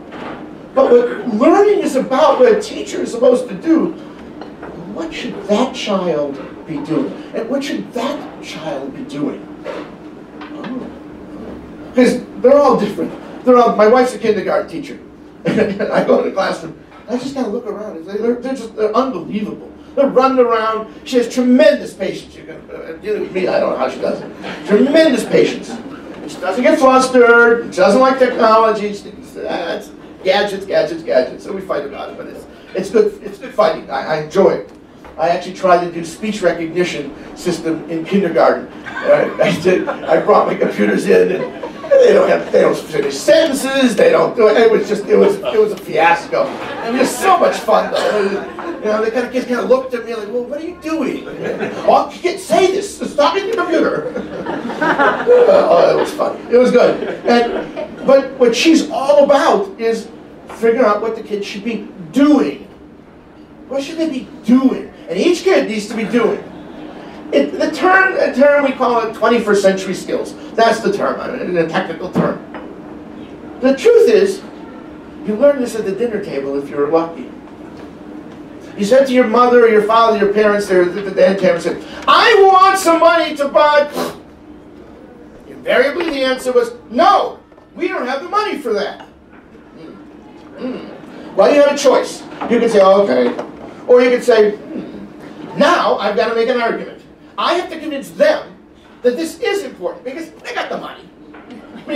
But what learning is about, what a teacher is supposed to do, what should that child be doing? And what should that child be doing? Because they're all different. My wife's a kindergarten teacher. I go to the classroom, I just gotta look around. They're unbelievable. They're running around. She has tremendous patience. You're gonna dealing with me, I don't know how she does it. Tremendous patience. She doesn't get flustered. She doesn't like technology. She thinks, it's gadgets. So we fight about it, but it's good. It's good fighting. I enjoy it. I actually tried to do speech recognition system in kindergarten. I brought my computers in, and they don't finish sentences. They don't do it. It was a fiasco. It was so much fun though. You know, the kids kind of looked at me like, well, what are you doing? Oh, you can't say this. Stop in the computer. Oh, it was fun. It was good. But what she's all about is figuring out what the kids should be doing. What should they be doing? And each kid needs to be doing. The term we call it 21st century skills. That's the term, a technical term. The truth is, you learn this at the dinner table if you're lucky. You said to your mother or your father, your parents there at the dinner table, said, I want some money to buy. Invariably the answer was, no, we don't have the money for that. Well, you had a choice. You could say, oh, okay. Or you could say, now I've got to make an argument. I have to convince them that this is important because they got the money. I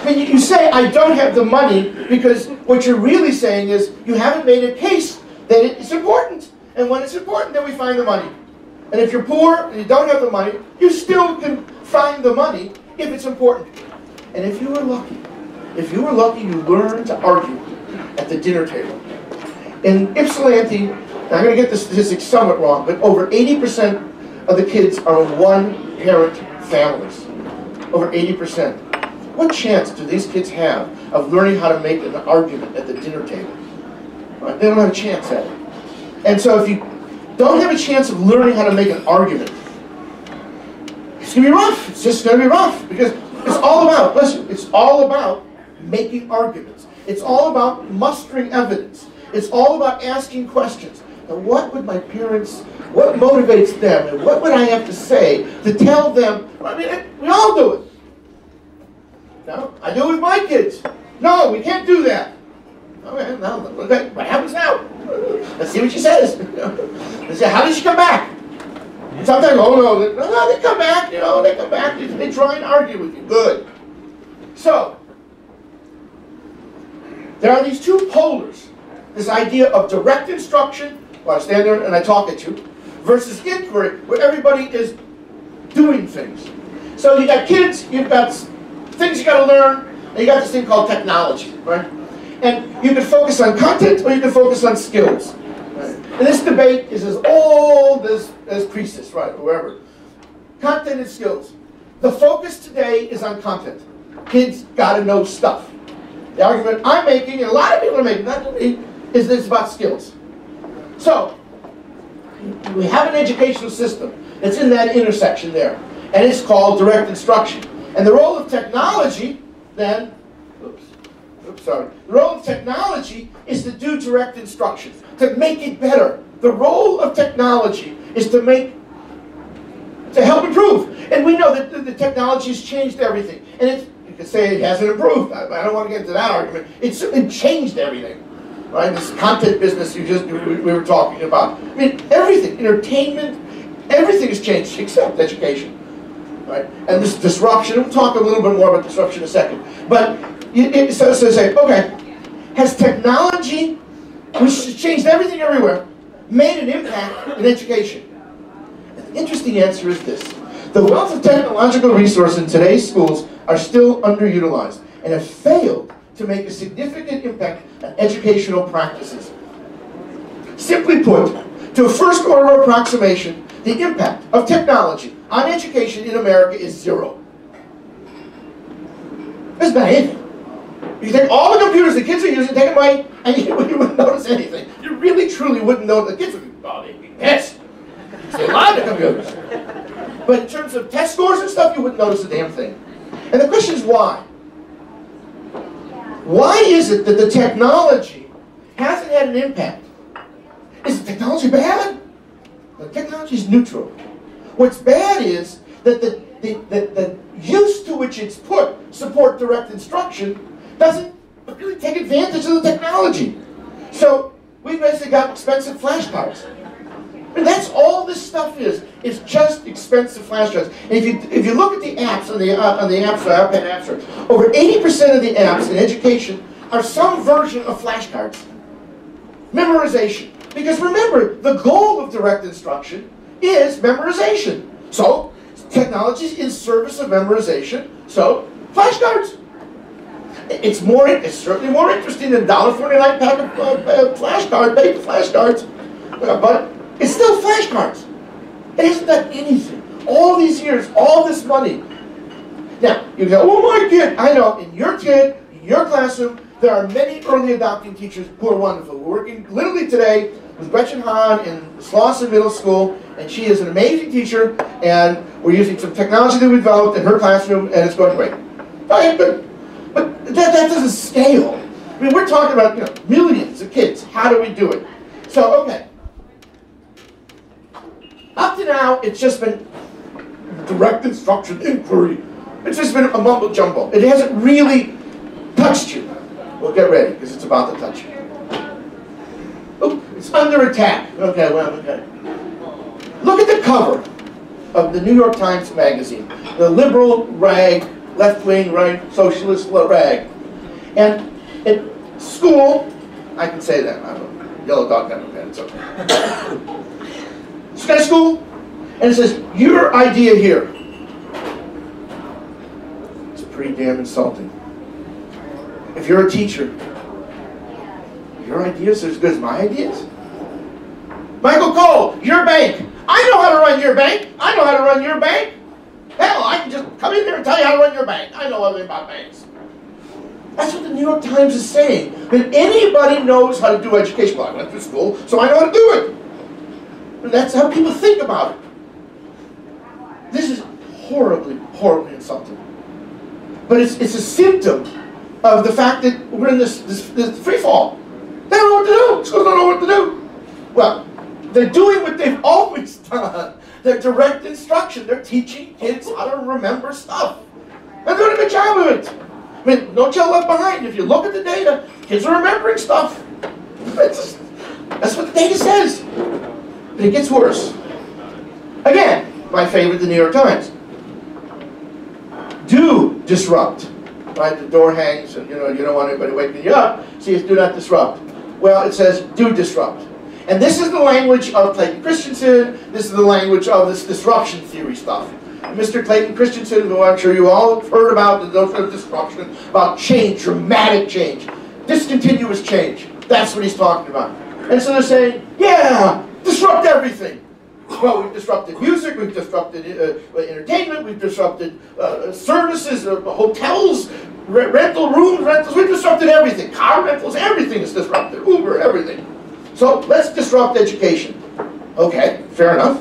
mean, you say, I don't have the money, because what you're really saying is you haven't made a case that it's important. And when it's important, then we find the money. And if you're poor and you don't have the money, you still can find the money if it's important. And if you were lucky, you learn to argue at the dinner table. In Ypsilanti, I'm going to get the statistics somewhat wrong, but over 80% of the kids are in one-parent families. Over 80%. What chance do these kids have of learning how to make an argument at the dinner table? Right? They don't have a chance at it. And so if you don't have a chance of learning how to make an argument, it's going to be rough. It's just going to be rough, because it's all about, listen, it's all about making arguments. It's all about mustering evidence. It's all about asking questions. Now, what would my parents, what motivates them, and what would I have to say to tell them? I mean, we all do it. No, I do it with my kids. No, we can't do that. Okay, now, okay, what happens now? Let's see what she says. Let's see, how did she come back? And sometimes, oh no, they come back, they come back, they try and argue with you. Good. So, there are these two polars. This idea of direct instruction, where I stand there and I talk at you, versus inquiry, where everybody is doing things. So you got kids, you've got things you got to learn, and you got this thing called technology, right? And you can focus on content, or you can focus on skills. Right? And this debate is as old as Croesus, right, or whoever. Content and skills. The focus today is on content. Kids got to know stuff. The argument I'm making, and a lot of people are making, not me, is that it's about skills. So, we have an educational system that's in that intersection there, and it's called direct instruction. And the role of technology, then, the role of technology is to do direct instruction, to make it better. The role of technology is to help improve. And we know that the technology has changed everything. And you could say it hasn't improved. I don't want to get into that argument. It certainly changed everything. Right? This content business we were talking about. I mean, everything, entertainment, everything has changed except education. Right? And this disruption, we'll talk a little bit more about disruption in a second. But so say, okay, has technology, which has changed everything everywhere, made an impact in education? And the interesting answer is this. The wealth of technological resources in today's schools are still underutilized and have failed to make a significant impact on educational practices. Simply put, to a first order approximation, the impact of technology on education in America is zero. There's not anything. You take all the computers the kids are using, take them away, and you wouldn't notice anything. You really, truly wouldn't know. The kids would be, oh, they'd be pissed. They lie to computers. But in terms of test scores and stuff, you wouldn't notice a damn thing. And the question is why? Why is it that the technology hasn't had an impact? Is the technology bad? The technology is neutral. What's bad is that the use to which it's put, support direct instruction, doesn't really take advantage of the technology. So we've basically got expensive flashcards. And that's all this stuff is just expensive flashcards. And if you look at the apps on the App Store, iPad App Store, over 80% of the apps in education are some version of flashcards. Memorization. Because remember, the goal of direct instruction is memorization. So technology is in service of memorization. So flashcards. It's certainly more interesting than $1.49 pack of flashcards, paper flashcards, but it's still flashcards. It hasn't done anything. All these years, all this money. Now, you go, oh my kid, I know, in your classroom, there are many early adopting teachers who are wonderful. We're working literally today with Gretchen Hahn in Slauson Middle School, and she is an amazing teacher, and we're using some technology that we developed in her classroom, and it's going great. Okay, good. But that doesn't scale. I mean, we're talking about millions of kids. How do we do it? So, okay. Up to now, it's just been direct instruction, inquiry. It's just been a mumbo jumbo. It hasn't really touched you. Well, get ready, because it's about to touch you. Oh, it's under attack. Okay, well, okay. Look at the cover of the New York Times magazine, the liberal rag, left-wing, right, socialist rag. And at school, I can say that, I don't know, yellow dog never pen, it's okay. It's got a school, and it says, your idea here. It's pretty damn insulting. If you're a teacher, your ideas are as good as my ideas? Michael Cole, your bank. I know how to run your bank. I know how to run your bank. Hell, I can just come in here and tell you how to run your bank. I know everything about banks. That's what the New York Times is saying. That anybody knows how to do education. Well, I went through school, so I know how to do it. And that's how people think about it. This is horribly, horribly insulting. But it's a symptom of the fact that we're in this free fall. They don't know what to do. Schools don't know what to do. Well, they're doing what they've always done. They're direct instruction. They're teaching kids how to remember stuff. They're doing a good job of it. I mean, no child left behind. If you look at the data, kids are remembering stuff. That's what the data says. But it gets worse. Again, my favorite, the New York Times. Do disrupt. Right? The door hangs, and you don't want anybody waking you up. See, it's do not disrupt. Well, it says do disrupt. And this is the language of Clayton Christensen. This is the language of this disruption theory stuff. Mr. Clayton Christensen, who I'm sure you all have heard about, the notion of disruption, about change, dramatic change, discontinuous change. That's what he's talking about. And so they're saying, yeah, disrupt everything. Well, we've disrupted music, we've disrupted entertainment, we've disrupted services, hotels, rental rooms, rentals, we've disrupted everything. Car rentals, everything is disrupted. Uber, everything. So let's disrupt education. Okay, fair enough.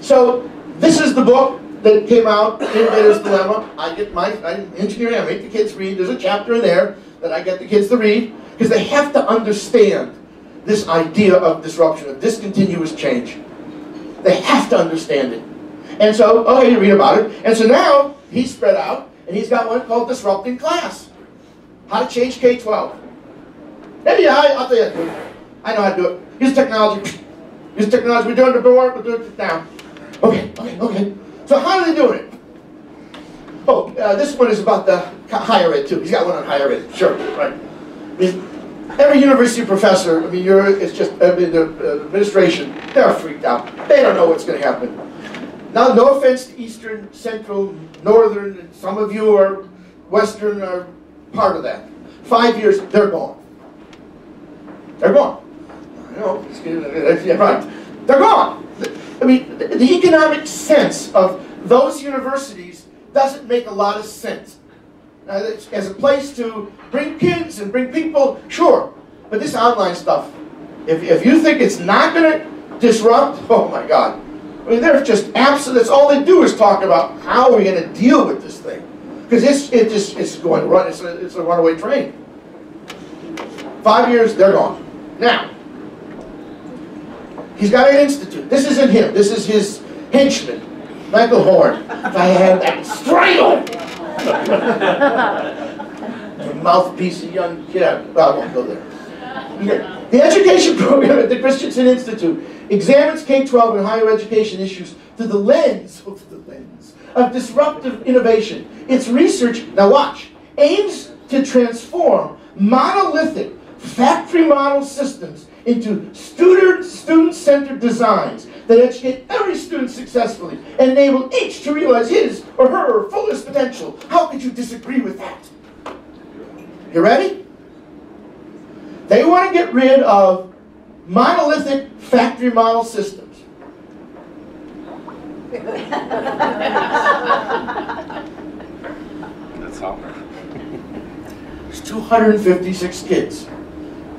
So this is the book that came out, Innovator's Dilemma. I'm engineering, I make the kids read. There's a chapter in there that I get the kids to read, because they have to understand this idea of disruption, of discontinuous change. They have to understand it. And so, okay, you read about it. And so now, he's spread out, and he's got one called Disrupting Class. How to change K-12. Maybe I'll tell you, I know how to do it. Use technology. Use technology. We're doing it before, we're doing it now. Okay. So how are they doing it? Oh, this one is about the higher ed, too. He's got one on higher ed. Sure, right. I mean, every university professor, it's just, the administration, they're freaked out. They don't know what's going to happen. Now, no offense to Eastern, Central, Northern, and some of you are Western, are part of that. 5 years, they're gone. They're gone. I know, yeah, right. They're gone. I mean, the economic sense of those universities doesn't make a lot of sense. As a place to bring kids and bring people, sure. But this online stuff, if you think it's not going to disrupt, oh my God. I mean, they're just absolute. That's all they do is talk about how are we going to deal with this thing. Because it's going to run. It's a runaway train. 5 years, they're gone. Now, he's got an institute. This isn't him. This is his henchman, Michael Horn. If I had that strangle. The mouthpiece of young kid. Well, I won't go there. The education program at the Christensen Institute examines K-12 and higher education issues through the lens of disruptive innovation. Its research, now watch, aims to transform monolithic factory model systems into student-centered designs that educate every student successfully and enable each to realize his or her fullest potential. How could you disagree with that? You ready? They want to get rid of monolithic factory model systems. That's how. There's 256 kids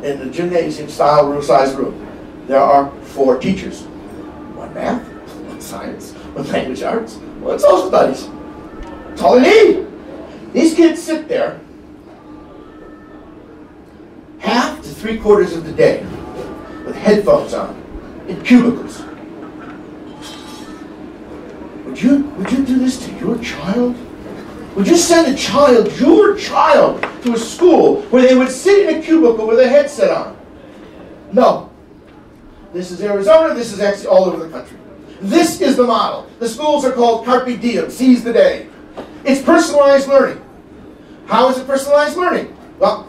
in the gymnasium size room. There are 4 teachers. 1 math, 1 science, 1 language arts, 1 social studies. That's all they need. These kids sit there half to 3/4 of the day with headphones on in cubicles. Would you do this to your child? Would you send your child, to a school where they would sit in a cubicle with a headset on? No. This is Arizona, this is actually all over the country. This is the model. The schools are called carpe diem, seize the day. It's personalized learning. How is it personalized learning? Well,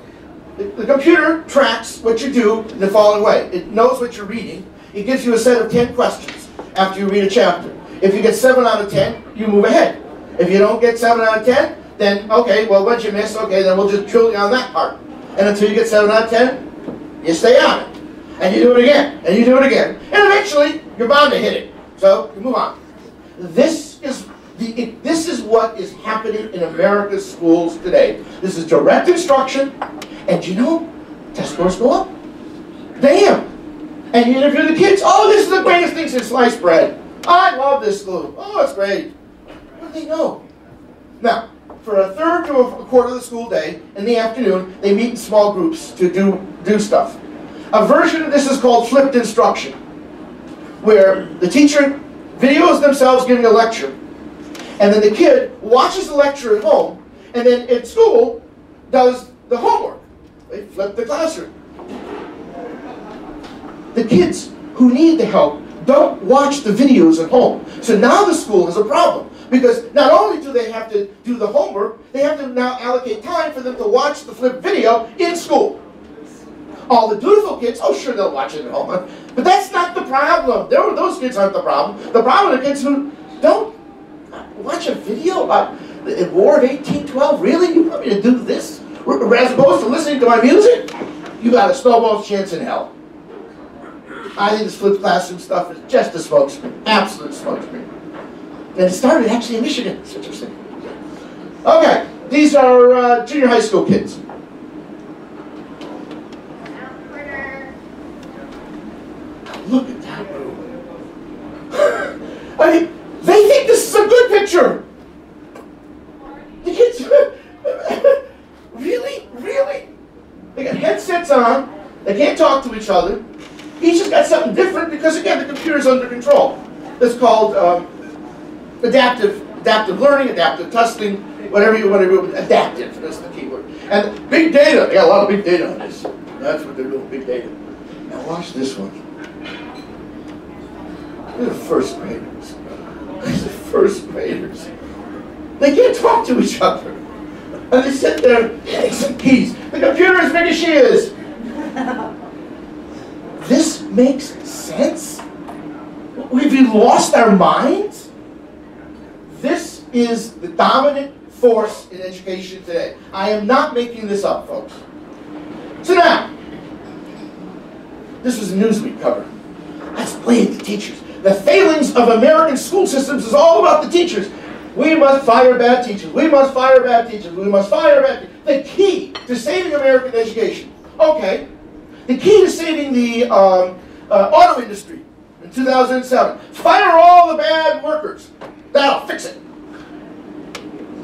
the computer tracks what you do the following way. It knows what you're reading. It gives you a set of 10 questions after you read a chapter. If you get 7 out of 10, you move ahead. If you don't get 7 out of 10, then, okay, well, what'd you miss? Okay, then we'll just drill you on that part. And until you get 7 out of 10, you stay on it. And you do it again, and you do it again. And eventually, you're bound to hit it. So, you move on. This is what is happening in America's schools today. This is direct instruction, and you know, test scores go up. Damn. And you interview the kids. Oh, this is the greatest thing since sliced bread. I love this school. Oh, it's great. What do they know? Now, for a third to a quarter of the school day, in the afternoon, they meet in small groups to do stuff. A version of this is called flipped instruction, where the teacher videos themselves giving a lecture, and then the kid watches the lecture at home, and then at school does the homework. They flip the classroom. The kids who need the help don't watch the videos at home. So now the school has a problem, because not only do they have to do the homework, they have to now allocate time for them to watch the flipped video in school. All the dutiful kids, oh sure, they'll watch it at home. But that's not the problem. Those kids aren't the problem. The problem are the kids who don't watch a video about the War of 1812. Really? You want me to do this? As opposed to listening to my music? You got a snowball's chance in hell. I think this flipped classroom stuff is just a smokescreen. Absolute smokescreen. And it started actually in Michigan. It's interesting. Okay, these are junior high school kids. Look at that room. I mean, they think this is a good picture. The kids, really? Really? They got headsets on. They can't talk to each other. Each has got something different because, again, the computer's under control. It's called adaptive learning, adaptive testing, whatever you want to do. Adaptive, that's the key word. And big data. They got a lot of big data on this. That's what they're doing, big data. Now watch this one. They're the first graders. They're the first graders. They can't talk to each other. And they sit there hitting some keys. The computer is as big as she is. This makes sense? We've lost our minds? This is the dominant force in education today. I am not making this up, folks. So now, this was a Newsweek cover. Let's blame the teachers. The failings of American school systems is all about the teachers. We must fire bad teachers. We must fire bad teachers. We must fire bad teachers. The key to saving American education. Okay. The key to saving the auto industry in 2007. Fire all the bad workers. That'll fix it.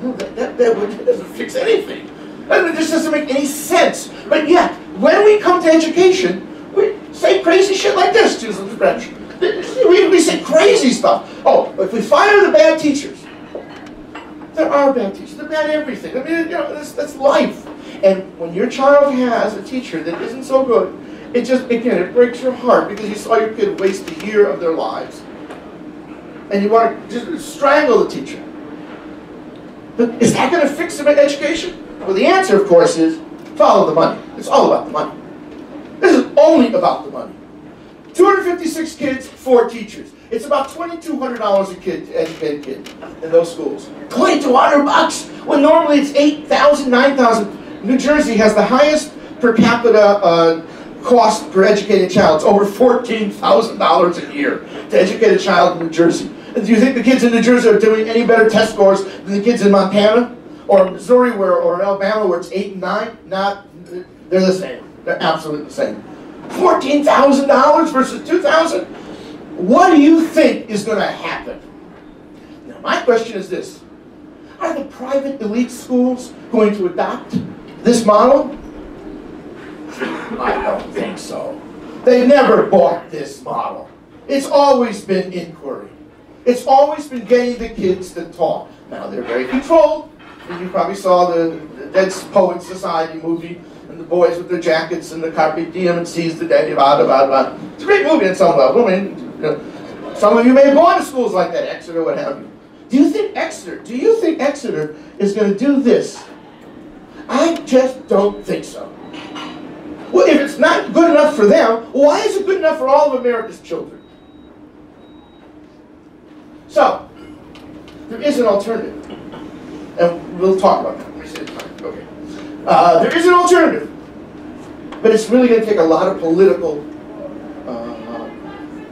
No, that doesn't fix anything. That just doesn't make any sense. But yet, when we come to education, we say crazy shit like this, to the French. We say crazy stuff. Oh, if we fire the bad teachers, there are bad teachers. They're bad at everything. I mean, you know, that's life. And when your child has a teacher that isn't so good, it just, again, it breaks your heart because you saw your kid waste a year of their lives. And you want to just strangle the teacher. But is that going to fix education? Well, the answer, of course, is follow the money. It's all about the money. This is only about the money. 256 kids, 4 teachers. It's about $2,200 a kid to educate a kid in those schools. $2,200 when normally it's $8,000, $9,000. New Jersey has the highest per capita cost per educated child. It's over $14,000 a year to educate a child in New Jersey. Do you think the kids in New Jersey are doing any better test scores than the kids in Montana or Missouri or Alabama where it's 8 and 9? Not. They're the same. They're absolutely the same. $14,000 versus $2,000? What do you think is going to happen? Now, my question is this. Are the private elite schools going to adopt this model? I don't think so. They've never bought this model. It's always been inquiry. It's always been getting the kids to talk. Now, they're very controlled. You probably saw the Dead Poets Society movie, and the boys with their jackets and the carpe diem and seize the day, blah, blah, blah. It's a great movie on some level. I mean, Some of you may have gone to schools like that, Exeter, what have you. Do you think Exeter is going to do this? I just don't think so. Well, if it's not good enough for them, why is it good enough for all of America's children? So, there is an alternative. And we'll talk about that. Let me see the time. Okay. There is an alternative. But it's really going to take a lot of political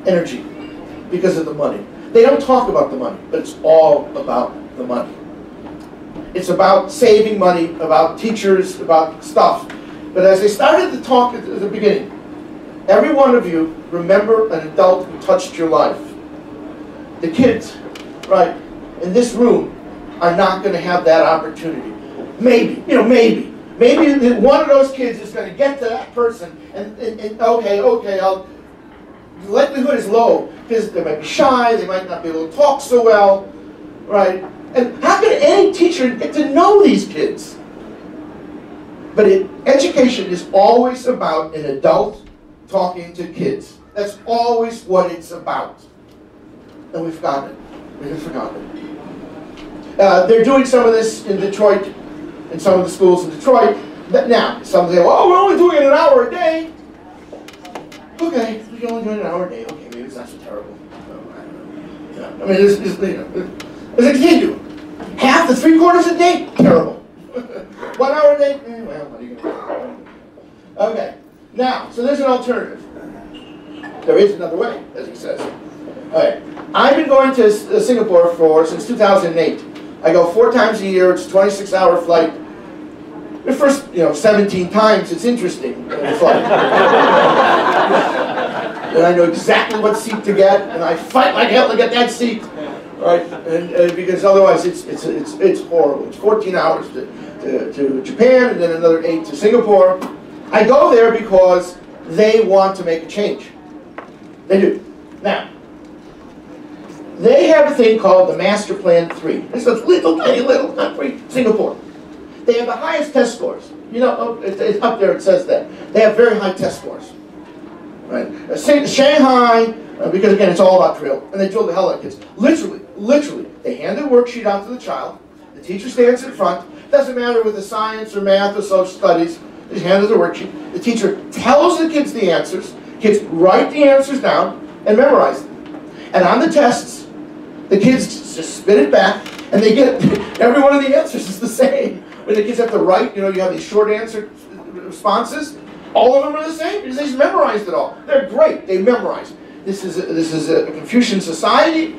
energy because of the money. They don't talk about the money, but it's all about the money. It's about saving money, about teachers, about stuff. But as I started to talk at the beginning, every one of you remember an adult who touched your life. The kids, right, in this room are not going to have that opportunity. Maybe, maybe. Maybe one of those kids is going to get to that person and okay, the likelihood is low because they might be shy, they might not be able to talk so well, right? And how can any teacher get to know these kids? But education is always about an adult talking to kids. That's always what it's about. And we've forgotten it. We've forgotten it. They're doing some of this in Detroit, in some of the schools in Detroit. Now, some say, well, we're only doing it an hour a day. Okay, we can only do it an hour a day. Okay, maybe it's not so terrible. No, I don't know. Yeah. I mean, there's a continuum. Half to 3/4 a day? Terrible. 1 hour a day? Well, what are you going to do? Okay, now, so there's an alternative. There is another way, as he says. Okay, I've been going to Singapore since 2008. I go 4 times a year. It's a 26-hour flight. The first, 17 times, it's interesting. Flight. And I know exactly what seat to get, and I fight like hell to get that seat, right? And because otherwise, it's horrible. It's 14 hours to Japan, and then another 8 to Singapore. I go there because they want to make a change. They do. Now, they have a thing called the Master Plan 3. It's a tiny little country, Singapore. They have the highest test scores. It's up there, it says that. They have very high test scores. Right? Shanghai, because again, it's all about drill. And they drill the hell out of kids. Literally, they hand a worksheet out to the child. The teacher stands in front. Doesn't matter with the science or math or social studies. They just hand us a worksheet. The teacher tells the kids the answers. Kids write the answers down and memorize them. And on the tests, the kids just spit it back, and they get, every one of the answers is the same. When the kids have to write, you have these short answer responses. All of them are the same because they just memorized it all. They're great. They memorize. This is a Confucian society.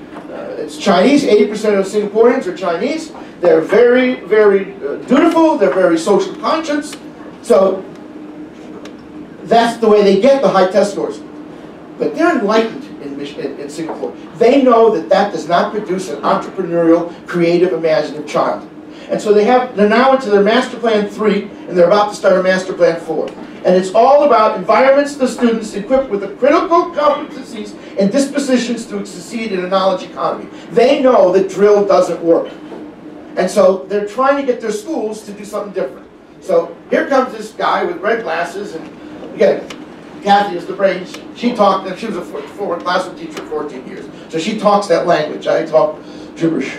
It's Chinese. 80% of Singaporeans are Chinese. They're very, very dutiful. They're very social conscious. So that's the way they get the high test scores. But they're enlightened in Singapore. They know that does not produce an entrepreneurial, creative, imaginative child. And so they're now into their Master Plan 3, and they're about to start a Master Plan 4. And it's all about environments the students equipped with the critical competencies and dispositions to succeed in a knowledge economy. They know that drill doesn't work. And so they're trying to get their schools to do something different. So here comes this guy with red glasses, and again, Kathy is the brains. She was a former classroom teacher for 14 years. So she talks that language. I talk gibberish.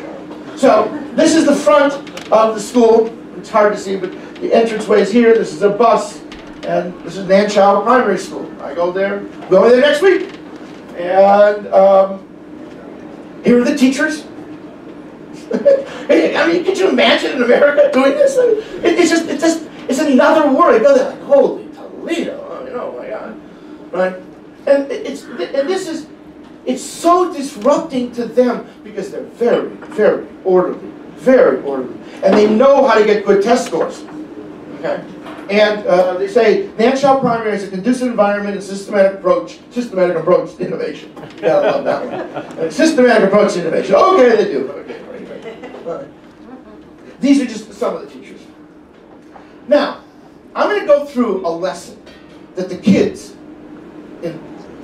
So this is the front of the school. It's hard to see, but the entranceway is here. This is a bus, and this is Nanchow Primary School. I go there. Going there next week. And here are the teachers. I mean, could you imagine in America doing this? It's another world. I go there like, holy Toledo. Oh my God, right? And it's so disrupting to them because they're very, very orderly, and they know how to get good test scores. Okay, and they say Nanchow Primary is a conducive environment and systematic approach to innovation. You gotta love that one. Systematic approach to innovation. Okay, they do. Okay, right. These are just some of the teachers. Now, I'm going to go through a lesson that the kids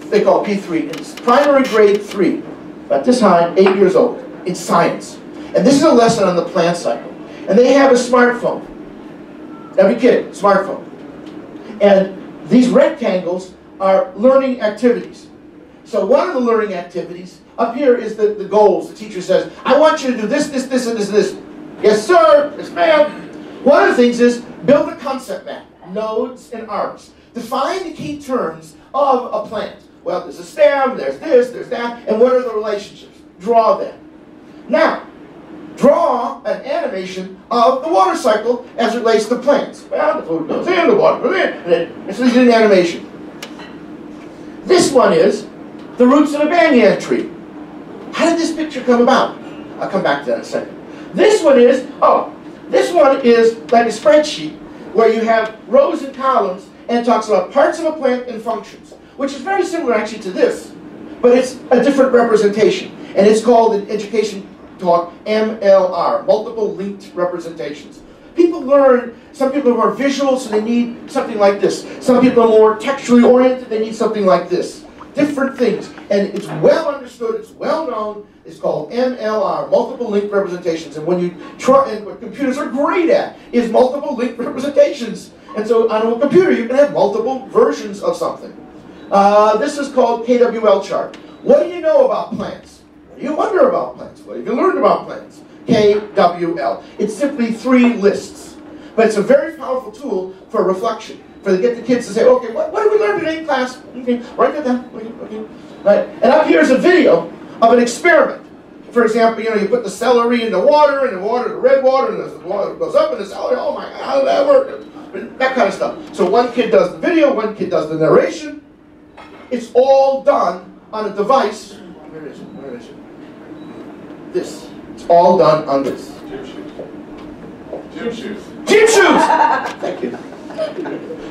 they call P3, in primary grade 3, about this high, 8 years old, in science. And this is a lesson on the plant cycle. And they have a smartphone. Every kid, smartphone. And these rectangles are learning activities. So one of the learning activities, up here is the goals. The teacher says, I want you to do this, this, this, and this, and this. Yes, sir. Yes, ma'am. One of the things is build a concept map, nodes and arcs. Define the key terms of a plant. Well, there's a stem, there's this, there's that, and what are the relationships? Draw them. Now, draw an animation of the water cycle as it relates to plants. Well, the food goes in, the water goes in, and so you did an animation. This one is the roots of a banyan tree. How did this picture come about? I'll come back to that in a second. This one is like a spreadsheet where you have rows and columns and it talks about parts of a plant and functions, which is very similar actually to this, but it's a different representation. And it's called in education talk MLR, multiple linked representations. People learn, some people are more visual, so they need something like this. Some people are more textually oriented, they need something like this. Different things. And it's well understood, it's well known, it's called MLR, multiple linked representations. And when you try, and what computers are great at, is multiple linked representations. And so on a computer, you can have multiple versions of something. This is called KWL chart. What do you know about plants? What do you wonder about plants? What have you learned about plants? KWL. It's simply 3 lists. But it's a very powerful tool for reflection. To get the kids to say, okay, what did we learn today in class? Okay, write that down. Okay. Right. And up here is a video of an experiment. For example, you put the celery in the water, the red water, and the water goes up in the celery. Oh my God, how did that work? That kind of stuff. So one kid does the video, one kid does the narration. It's all done on a device. Where is it? Where is it? This. It's all done on this. Gym shoes. Gym shoes! Thank you.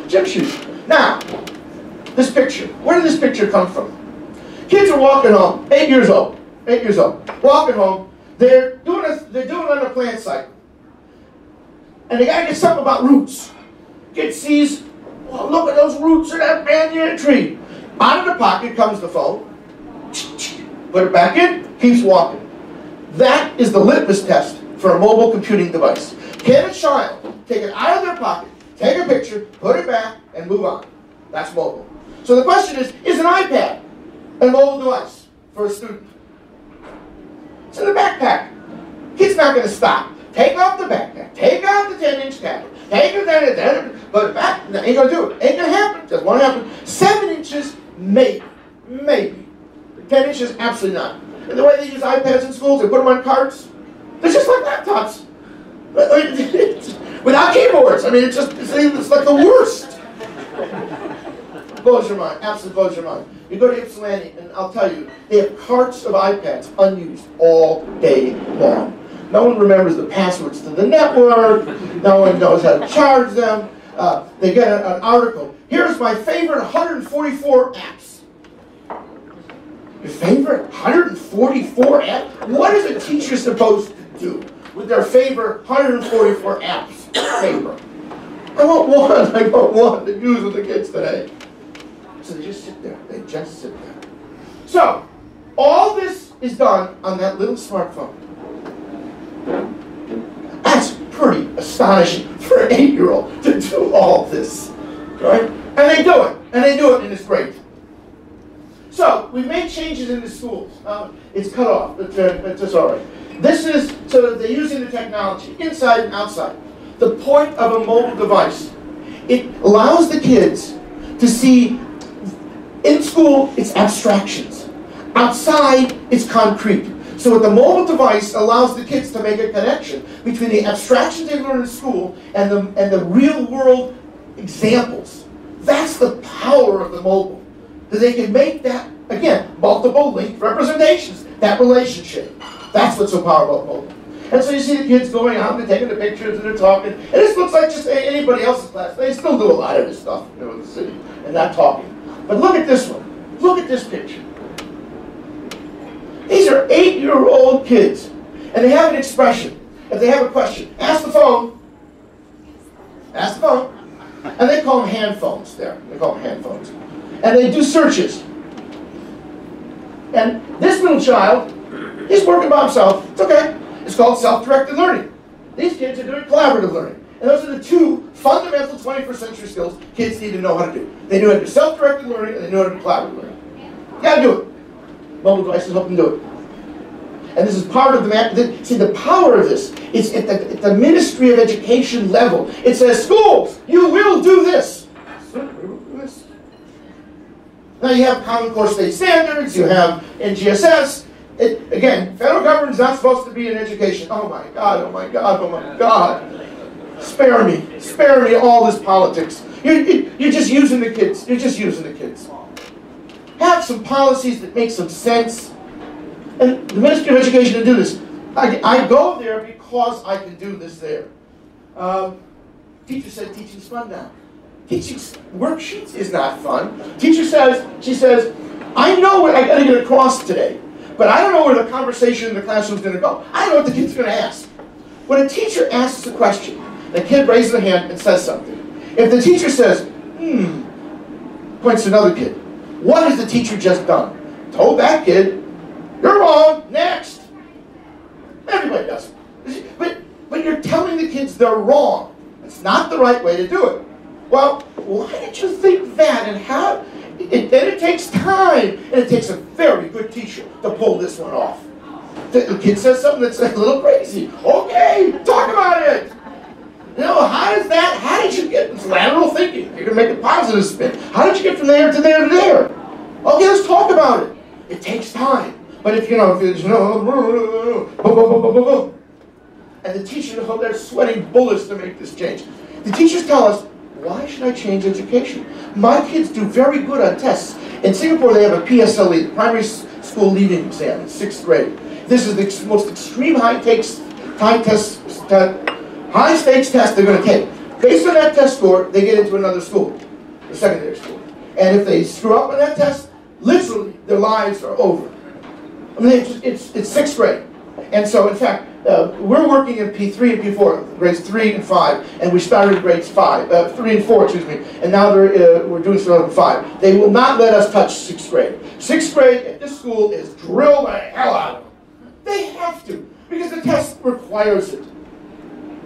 Gym shoes. Now, this picture. Where did this picture come from? Kids are walking home, 8 years old. 8 years old. Walking home. They're doing it on a plant cycle. And they gotta get something about roots. Kid sees, oh, look at those roots of that banyan tree. Out of the pocket comes the phone. Put it back in, keeps walking. That is the litmus test for a mobile computing device. Can a child take it out of their pocket, take a picture, put it back, and move on? That's mobile. So the question is an iPad a mobile device for a student? It's in the backpack. Kid's not going to stop. Take off the backpack. Take out the 10-inch tablet. Take it down, put it back. No, ain't going to do it. Ain't going to happen. Just won't happen. 7 inches, maybe. Maybe. 10 inches, absolutely not. And the way they use iPads in schools, they put them on carts. They're just like laptops. Without keyboards. I mean, it's like the worst. Blows your mind. Absolutely blows your mind. You go to Ypsilanti, and I'll tell you, they have carts of iPads unused all day long. No one remembers the passwords to the network. No one knows how to charge them. They get an article. Here's my favorite 144 apps. Your favorite 144 apps? What is a teacher supposed to do with their favorite 144 apps? Favorite. I want one to use with the kids today. So they just sit there. They just sit there. So, all this is done on that little smartphone. That's pretty astonishing for an 8-year-old to do all this. Right? And they do it. And they do it, and it's great. So, we've made changes in the schools. It's cut off. It's all right. This is so that they're using the technology, inside and outside. The point of a mobile device, it allows the kids to see, in school, it's abstractions. Outside, it's concrete. So what the mobile device allows the kids to make a connection between the abstractions they learn in school and the real world examples. That's the power of the mobile. That they can make that, again, multiple linked representations, that relationship. That's what's so powerful about mobile. And so you see the kids going out, they're taking the pictures, and they're talking. And this looks like just anybody else's class. They still do a lot of this stuff in the city, and not talking. But look at this one. Look at this picture. These are 8-year-old kids, and they have an expression. If they have a question, ask the phone. Ask the phone. And they call them hand phones there. They call them hand phones. And they do searches. And this little child, he's working by himself. It's okay. It's called self-directed learning. These kids are doing collaborative learning. And those are the 2 fundamental 21st century skills kids need to know how to do. They know how to do self-directed learning, and they know how to do collaborative learning. gotta do it. Mobile devices help them do it. And this is part of see, the power of this is at the Ministry of Education level. It says, schools, you will do this. Now you have Common Core State Standards, you have NGSS. Again, federal government is not supposed to be in education. Oh my God, oh my God, oh my God. Spare me all this politics. You're just using the kids. You're just using the kids. Have some policies that make some sense. And the Ministry of Education to do this. I go there because I can do this there. Teacher said teaching's fun now. Teaching worksheets is not fun. Teacher says, she says, I know what I got to get across today, but I don't know where the conversation in the classroom is going to go. I don't know what the kid's going to ask. When a teacher asks a question, the kid raises a hand and says something. If the teacher says, points to another kid, what has the teacher just done? Told that kid, you're wrong, next. Everybody does it. But you're telling the kids they're wrong. It's not the right way to do it. Well, why did you think that? And how? Then it takes time, and it takes a very good teacher to pull this one off. The kid says something that's a little crazy. Okay, talk about it. You know, how did you get, it's lateral thinking. You're going to make a positive spin. How did you get from there to there to there? Okay, let's talk about it. It takes time. But if and the teachers, they're sweating bullets to make this change. The teachers tell us, why should I change education? My kids do very good on tests. In Singapore, they have a PSLE, Primary School Leaving Exam, in 6th grade. This is the most extreme high-stakes test they're going to take. Based on that test score, they get into another school, the secondary school. And if they screw up on that test, literally, their lives are over. I mean, it's 6th grade. And so, in fact, we're working in P3 and P4, grades 3 and 5, and we started grades 3 and 4, excuse me, and now we're doing some in 5. They will not let us touch 6th grade. 6th grade at this school is drill the hell out of them. They have to, because the test requires it.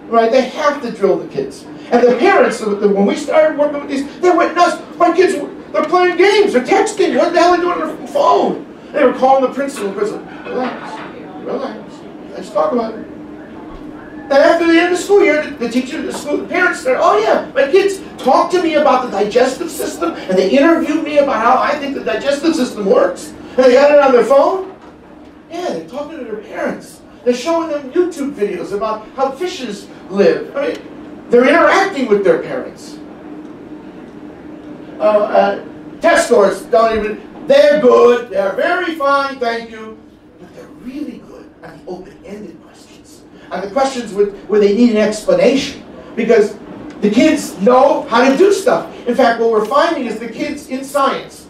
Right? They have to drill the kids. And the parents, when we started working with these, they went nuts. My kids, they're playing games, they're texting, what the hell are they doing on their phone? They were calling the principal, relax, let's talk about it. And after the end of the school year, the teacher, the parents said, oh yeah, my kids talked to me about the digestive system, and they interviewed me about how I think the digestive system works, and they got it on their phone. Yeah, they're talking to their parents. They're showing them YouTube videos about how fishes live. I mean, they're interacting with their parents. Test scores don't even, they're good, they're very fine, thank you, but they're really good on the open-ended questions. On the questions where they need an explanation. Because the kids know how to do stuff. In fact, what we're finding is the kids in science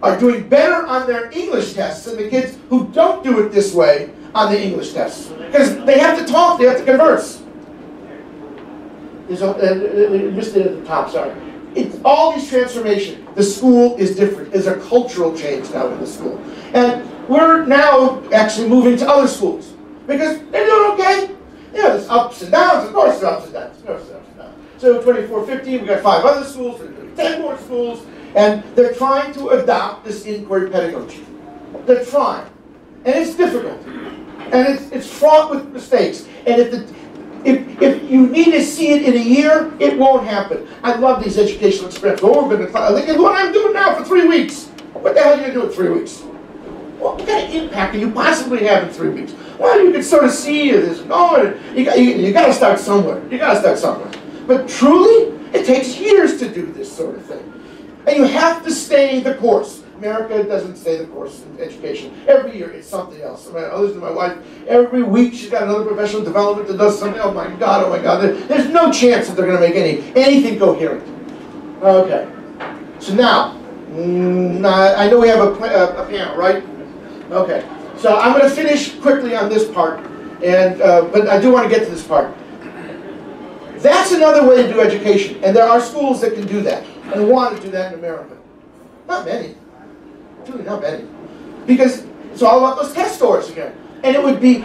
are doing better on their English tests than the kids who don't do it this way on the English tests. Because they have to talk, they have to converse. Missed it at the top, sorry. It's all these transformations. The school is different. There's a cultural change now in the school. And we're now actually moving to other schools. Because they're doing okay. Yeah, there's ups and downs. Of course there's ups and downs. So 2415, we got 5 other schools, 10 more schools, and they're trying to adopt this inquiry pedagogy. They're trying. And it's difficult. And it's fraught with mistakes. And if you need to see it in a year, it won't happen. I love these educational experiments. Look at what I'm doing now for 3 weeks. What the hell are you going to do in 3 weeks? What kind of impact can you possibly have in 3 weeks? Well, you can sort of see this going. You got to start somewhere. You got to start somewhere. But truly, it takes years to do this sort of thing. And you have to stay the course. America doesn't stay the course in education. Every year it's something else. I mean, I listen to my wife. Every week she's got another professional development that does something. Oh my God, oh my God. There's no chance that they're going to make anything coherent. Okay. So now, I know we have a panel, right? Okay. So I'm going to finish quickly on this part, but I do want to get to this part. That's another way to do education, and there are schools that can do that and want to do that in America. Not many. Truly not many. Because it's all about those test scores again. And it would be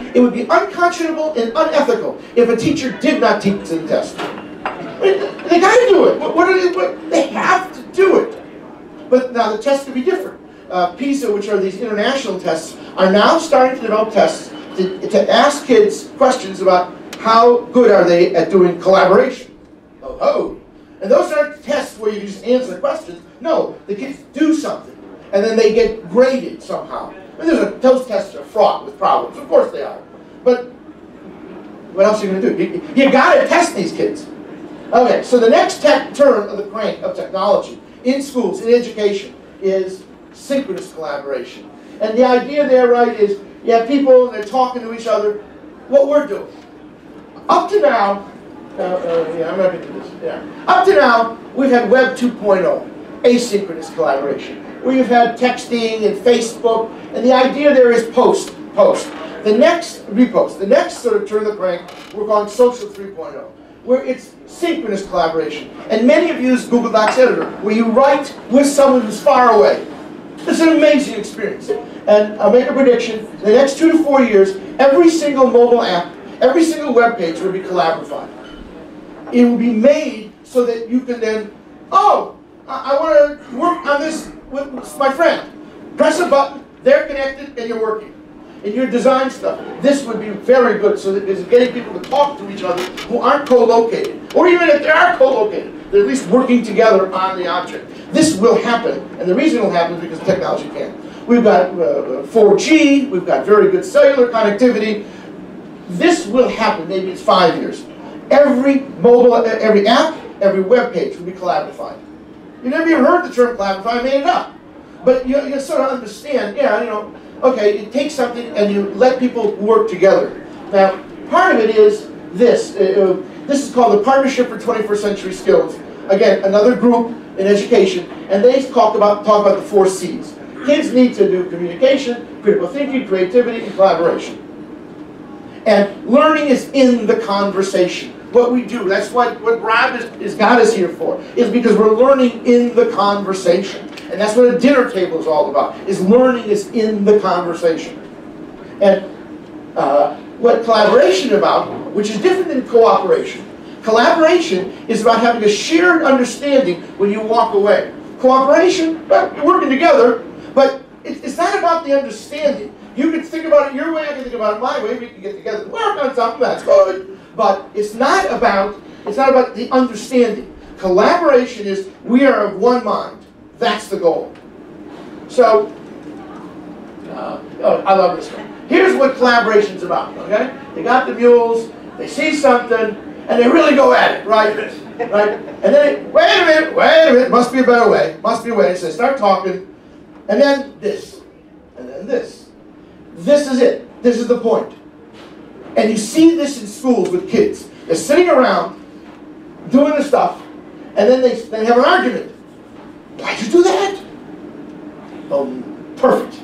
unconscionable and unethical if a teacher did not teach the test. I mean, they got to do it. They have to do it. But now the test could be different. PISA, which are these international tests, are now starting to develop tests to ask kids questions about how good are they at doing collaboration. Oh. And those aren't tests where you just answer the questions. No, the kids do something, and then they get graded somehow. And those tests are fraught with problems. Of course they are. But what else are you going to do? You got to test these kids. Okay, so the next turn of the crank of technology in schools, in education, is synchronous collaboration. And the idea there, right, is you have people, they're talking to each other. What we're doing. Up to now, I'm not going to do this. Yeah. Up to now, we've had Web 2.0, asynchronous collaboration, where you've had texting and Facebook, and the idea there is post. The next, repost. The next sort of turn of the crank, we're calling social 3.0, where it's synchronous collaboration. And many of you use Google Docs Editor, where you write with someone who's far away. It's an amazing experience. And I'll make a prediction, in the next 2 to 4 years, every single mobile app, every single web page will be collaborative. It will be made so that you can then, oh, I want to work on this with my friend. Press a button, they're connected, and you're working. In your design stuff, this would be very good so that it's getting people to talk to each other who aren't co-located. Or even if they are co-located, they're at least working together on the object. This will happen, and the reason it will happen is because technology can. We've got 4G, we've got very good cellular connectivity. This will happen, maybe it's 5 years. Every mobile, every app, every web page will be collaborative. You never even heard the term collaborative, I made it up. But you sort of understand, okay, you take something and you let people work together. Now, part of it is this. This is called the Partnership for 21st Century Skills. Again, another group in education, and they talk about the 4 C's. Kids need to do communication, critical thinking, creativity, and collaboration. And learning is in the conversation. What we do, that's what Rob has got us here for, is because we're learning in the conversation. And that's what a dinner table is all about, is learning is in the conversation. And what collaboration is about, which is different than cooperation. Collaboration is about having a shared understanding when you walk away. Cooperation, well, you're working together, but it's not about the understanding. You can think about it your way, I can think about it my way, we can get together and work on something, that's good. But it's not about the understanding. Collaboration is, we are of one mind. That's the goal. So, I love this one. Here's what collaboration's about, okay? They got the mules, they see something, and they really go at it, right? Right? And then, wait a minute, must be a better way, must be a way. So they start talking, and then this, and then this. This is it. This is the point. And you see this in schools with kids. They're sitting around, doing the stuff, and then they have an argument. Why'd you do that? Perfect.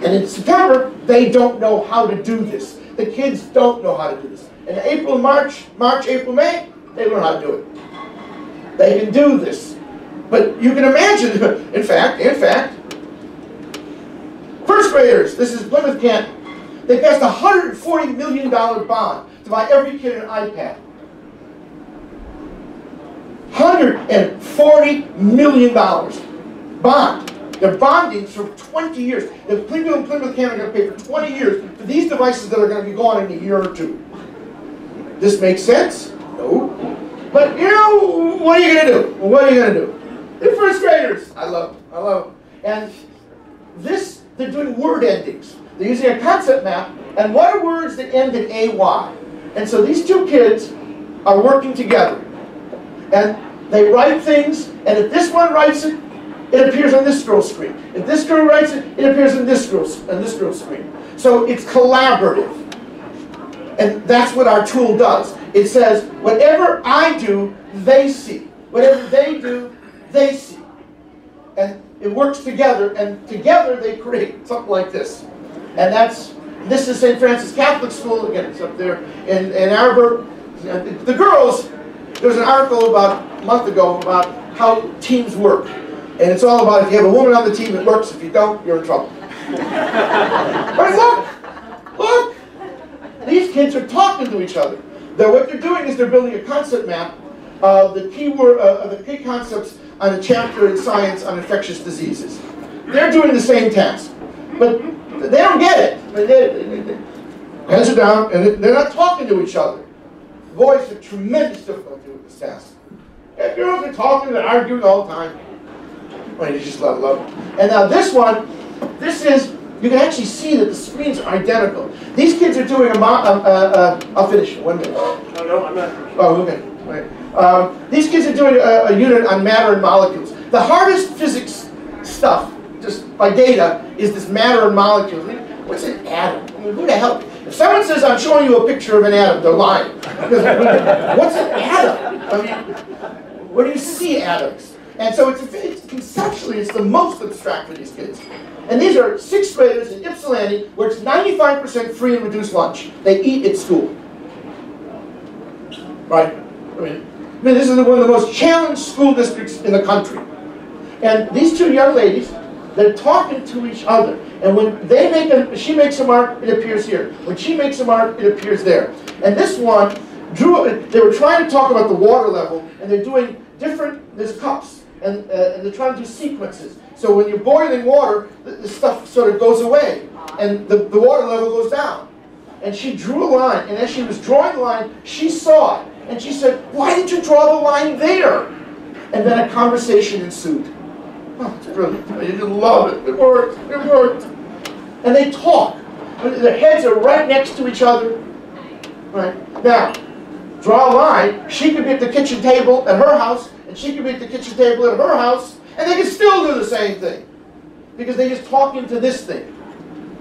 And in September, they don't know how to do this. The kids don't know how to do this. In April, March, April, May, they learn how to do it. They can do this. But you can imagine, in fact, first graders, this is Plymouth Canton. They passed a $140 million bond to buy every kid an iPad. $140 million bond. They're bonding for 20 years. The Plymouth Canton are going to pay for 20 years for these devices that are going to be gone in a year or two. This makes sense? No. But what are you going to do? What are you going to do? They're first graders. I love them. And this, they're doing word endings. They're using a concept map, and what are words that end in AY? And so these two kids are working together. And they write things, and if this one writes it, it appears on this girl's screen. If this girl writes it, it appears on this girl's screen. So it's collaborative. And that's what our tool does. It says, whatever I do, they see. Whatever they do, they see. And it works together, and together they create something like this. And this is St. Francis Catholic School, again, it's up there in Ann Arbor. The girls, there was an article about a month ago about how teams work. And it's all about if you have a woman on the team, it works. If you don't, you're in trouble. But look, these kids are talking to each other. What they're doing is they're building a concept map of the key concepts on a chapter in science on infectious diseases. they're doing the same task. But they don't get it. Heads are down, and they're not talking to each other. Boys have tremendous difficulty with this task. And girls are talking and arguing all the time. Well, you just love it. And now this one, this is, you can actually see that the screens are identical. These kids are doing I'll finish in 1 minute. No, I'm not. Oh, okay. Right. These kids are doing a unit on matter and molecules. The hardest physics stuff, just by data, is this matter and molecules. I mean, what's an atom? I mean, who the hell? If someone says, I'm showing you a picture of an atom, they're lying. Because what's an atom? I mean, where do you see atoms? And so it's conceptually, it's the most abstract for these kids. And these are 6th graders in Ypsilanti, where it's 95% free and reduced lunch. They eat at school. Right? I mean, this is one of the most challenged school districts in the country. And these two young ladies, they're talking to each other. And when they make she makes a mark, it appears here. When she makes a mark, it appears there. And this one, they were trying to talk about the water level, and they're doing there's cups, and they're trying to do sequences. So when you're boiling water, the stuff sort of goes away, and the water level goes down. And she drew a line, and as she was drawing the line, she saw it. And she said, why didn't you draw the line there? And then a conversation ensued. Oh, it's brilliant. You just love it. It worked. It worked. And they talk. Their heads are right next to each other. Right? Now, draw a line. She could be at the kitchen table at her house, and she could be at the kitchen table at her house, and they can still do the same thing. Because they just talk into this thing.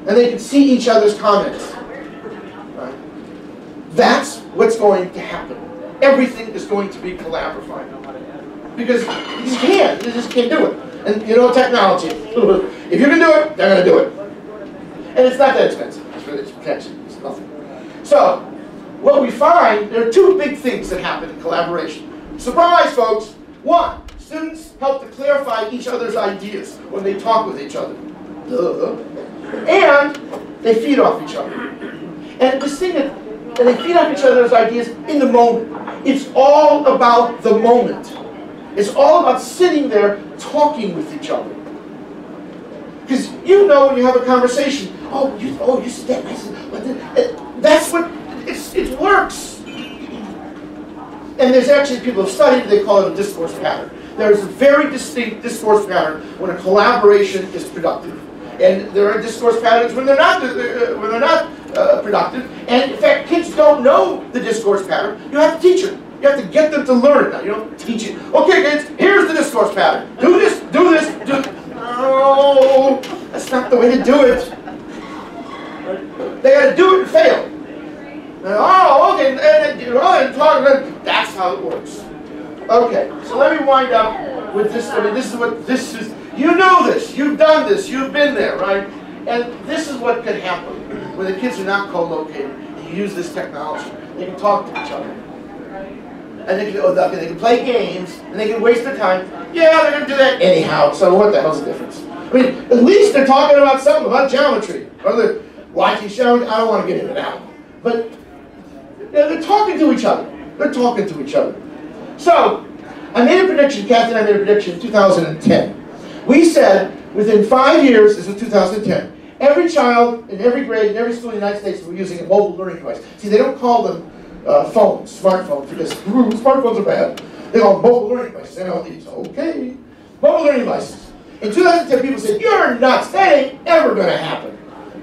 And they can see each other's comments. Right? That's what's going to happen. Everything is going to be collaborative. Because you just can't do it. And you know technology. If you can do it, they're going to do it. And it's not that expensive. It's protection. It's nothing. So, what we find, there are two big things that happen in collaboration. Surprise, folks. One, students help to clarify each other's ideas when they talk with each other. And they feed off each other. And this thing and they feed off each other's ideas in the moment. It's all about the moment. It's all about sitting there talking with each other. Because you know when you have a conversation, you said that, I said, that's what, it works. And there's actually people who have studied, they call it a discourse pattern. There's a very distinct discourse pattern when a collaboration is productive. And there are discourse patterns when they're not productive. And in fact, kids don't know the discourse pattern. You have to teach them. You have to get them to learn it. Now, you don't teach it. Okay, kids, here's the discourse pattern. Do this, do this, do this. No, that's not the way to do it. They got to do it and fail. And talk. That's how it works. Okay, so let me wind up with this. I mean, this is what this is. You know this. You've done this. You've been there, right? And this is what can happen when the kids are not co-located and you use this technology. They can talk to each other. And they can play games, and they can waste their time. Yeah, they're going to do that anyhow, so what the hell's the difference? I mean, at least they're talking about something, about geometry. Or they're watching shows. I don't want to get into that one. But they're talking to each other. They're talking to each other. So, I made a prediction, Kathy and I made a prediction in 2010. We said, within 5 years, this was 2010, every child in every grade, in every school in the United States were using a mobile learning device. See, they don't call them phones, smartphones, because smartphones are bad. They call them mobile learning devices, MLDs. Okay. Mobile learning devices. In 2010, people said, you're nuts. That ain't ever going to happen.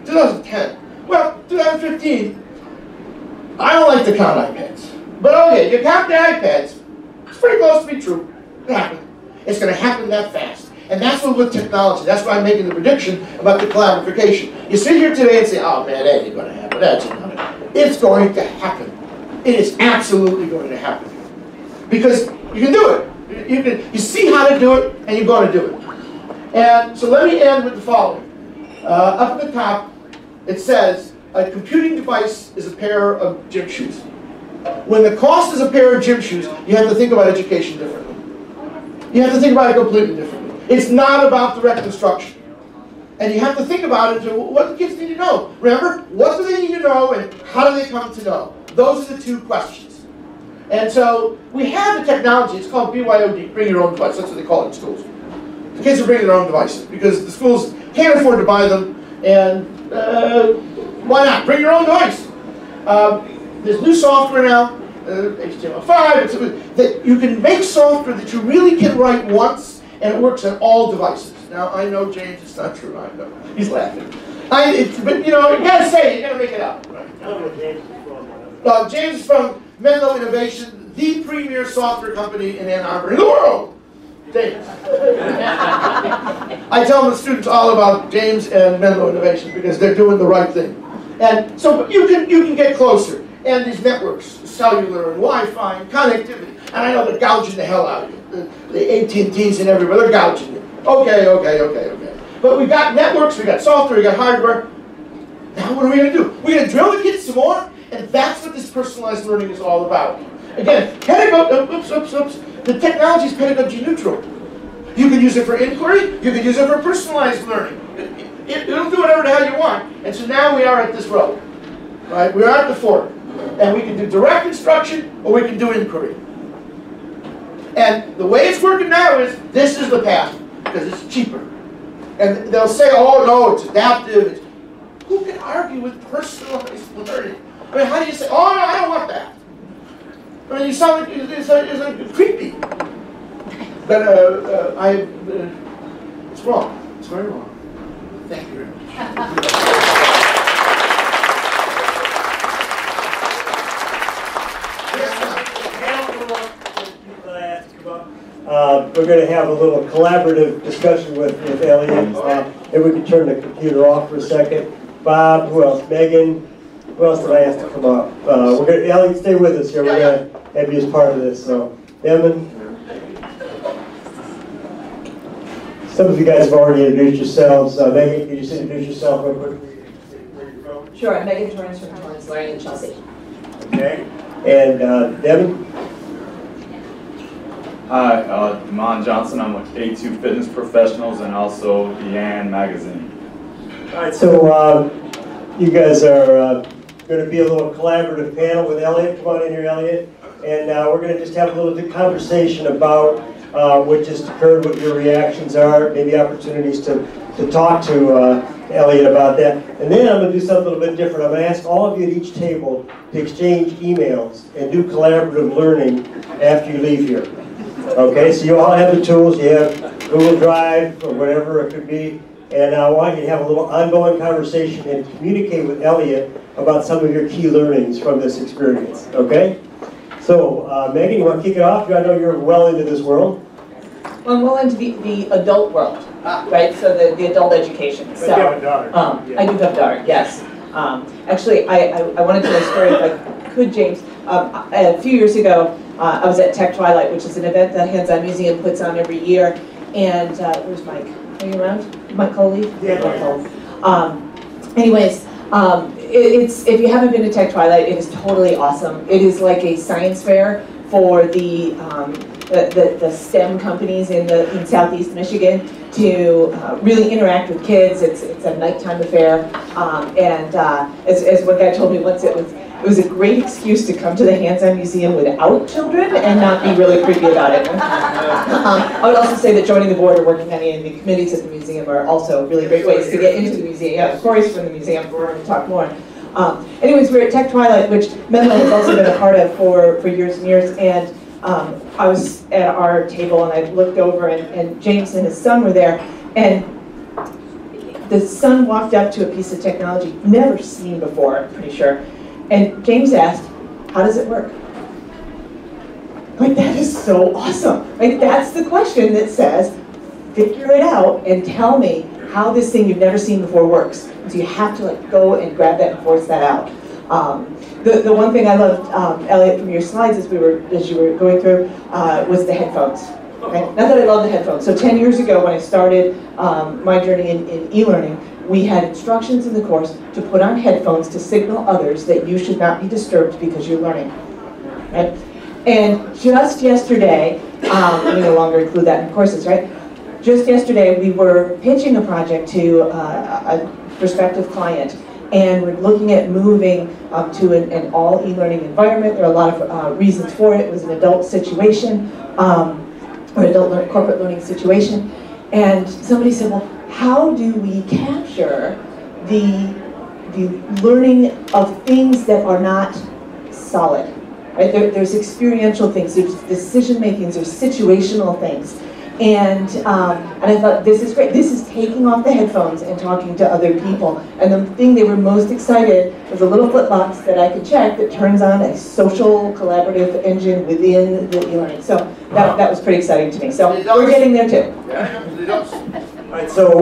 2010. Well, 2015, I don't like to count iPads. But okay, you count the iPads, it's pretty close to be true. It happened. It's going to happen that fast. And that's what with technology. That's why I'm making the prediction about the collaboration. You sit here today and say, oh man, that ain't going to happen. That's not going to happen. It's going to happen. It is absolutely going to happen. Because you can do it. You see how to do it, and you're going to do it. And so let me end with the following. Up at the top, it says, a computing device is a pair of gym shoes. When the cost is a pair of gym shoes, you have to think about education differently. You have to think about it completely differently. It's not about direct instruction. And you have to think about it, what do kids need to know? Remember, what do they need to know, and how do they come to know? Those are the two questions. And so we have the technology. It's called BYOD, bring your own device. That's what they call it in schools. The kids are bringing their own devices because the schools can't afford to buy them, and why not? Bring your own device. There's new software now, HTML5, that you can make software that you really can write once, and it works on all devices. Now, I know, James, it's not true. I know. He's laughing. But, you know, you gotta say it. You gotta make it up. Right? James is from Menlo Innovation, the premier software company in Ann Arbor in the world. James. I tell the students all about James and Menlo Innovation because they're doing the right thing. And so you can get closer. And these networks, cellular and Wi-Fi and connectivity. And I know they're gouging the hell out of you. The AT&Ts and everywhere, they're gouging you. Okay. But we got networks, we got software, we got hardware. Now what are we going to do? We're going to drill the kids some more, and that's what this personalized learning is all about. Again, the technology is pedagogy neutral. You can use it for inquiry, you can use it for personalized learning. It'll do whatever the hell you want. And so now we are at this road. Right? We're at the fork. And we can do direct instruction, or we can do inquiry. And the way it's working now is, this is the path, because it's cheaper. And they'll say, oh no, it's adaptive. Who can argue with personalized learning? I mean, how do you say, oh no, I don't want that? I mean, you sound like it's creepy. But it's wrong. It's very wrong. Thank you very much. We're going to have a little collaborative discussion with Elliot. If we can turn the computer off for a second. Bob, who else? Megan, who else did I ask to come up? Elliot, stay with us here. We're going to have you as part of this. So, Evan. Some of you guys have already introduced yourselves. Megan, can you just introduce yourself real quick? Where you're from? Sure, I'm Megan Torrance from Torrance Learning in Chelsea. Okay. And Devin? Hi, Damon Johnson. I'm with A2 Fitness Professionals and also the Yan Magazine. All right, so you guys are going to be a little collaborative panel with Elliot. Come on in here, Elliot. And we're going to just have a little conversation about what just occurred, what your reactions are, maybe opportunities to talk to Elliot about that. And then I'm going to do something a little bit different. I'm going to ask all of you at each table to exchange emails and do collaborative learning after you leave here. Okay, so you all have the tools. You have Google Drive or whatever it could be. And I want you to have a little ongoing conversation and communicate with Elliot about some of your key learnings from this experience. Okay? So, Megan, you want to kick it off? I know you're well into this world. Well, I'm well into the adult world, right? So the adult education. But you have a daughter. I do have a daughter, yes. Actually, I want to tell a story, if I could, James. A few years ago, I was at Tech Twilight, which is an event that Hands-On Museum puts on every year. And where's Mike? Are you around? Mike Coley? Yeah. Anyways, if you haven't been to Tech Twilight, it is totally awesome. It is like a science fair for the STEM companies in Southeast Michigan to really interact with kids. It's a nighttime affair, and as one guy told me once, it was a great excuse to come to the Hands-On Museum without children and not be really creepy about it. I would also say that joining the board or working on any of the committees at the museum are also really great ways to get into the museum. Yeah, Corey's from the museum, we're going to talk more. Anyways, we're at Tech Twilight, which Menlo has also been a part of for years and years, and I was at our table and I looked over and James and his son were there, and the son walked up to a piece of technology never seen before, I'm pretty sure, and James asked, how does it work? Like, that is so awesome. Like, that's the question that says, figure it out and tell me how this thing you've never seen before works. So you have to like go and grab that and force that out. The one thing I loved, Elliot, from your slides as you were going through, was the headphones. Okay? Not that I love the headphones. So 10 years ago when I started my journey in e-learning, we had instructions in the course to put on headphones to signal others that you should not be disturbed because you're learning. Right? And just yesterday, we no longer include that in courses, right? Just yesterday, we were pitching a project to a prospective client, and we're looking at moving to an all e-learning environment. There are a lot of reasons for it. It was an adult situation, or adult corporate learning situation. And somebody said, well, how do we capture the learning of things that are not solid? Right? There's experiential things, there's decision makings, there's situational things. And I thought, this is great. This is taking off the headphones and talking to other people. And the thing they were most excited was a little flip box that I could check that turns on a social collaborative engine within the e-learning. So that was pretty exciting to me. So we're getting there too. All right, so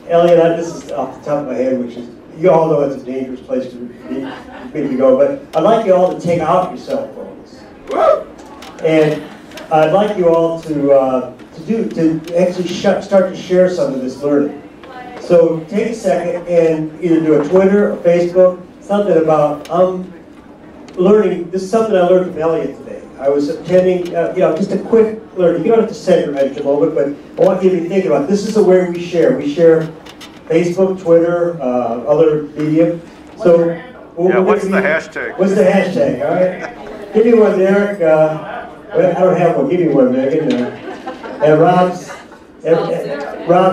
Elliot, this is off the top of my head, which is, you all know it's a dangerous place to go, but I'd like you all to take out your cell phones. And I'd like you all to actually start to share some of this learning. So take a second and either do a Twitter or Facebook, something about learning. This is something I learned from Elliot today. I was attending, just a quick learning. You don't have to say it right at the moment, but I want you to think about it. This is the way we share. We share Facebook, Twitter, other media. So what's the hashtag? What's the hashtag? All right, give me one, Derek. I don't have one. Give me one, Megan. And Rob's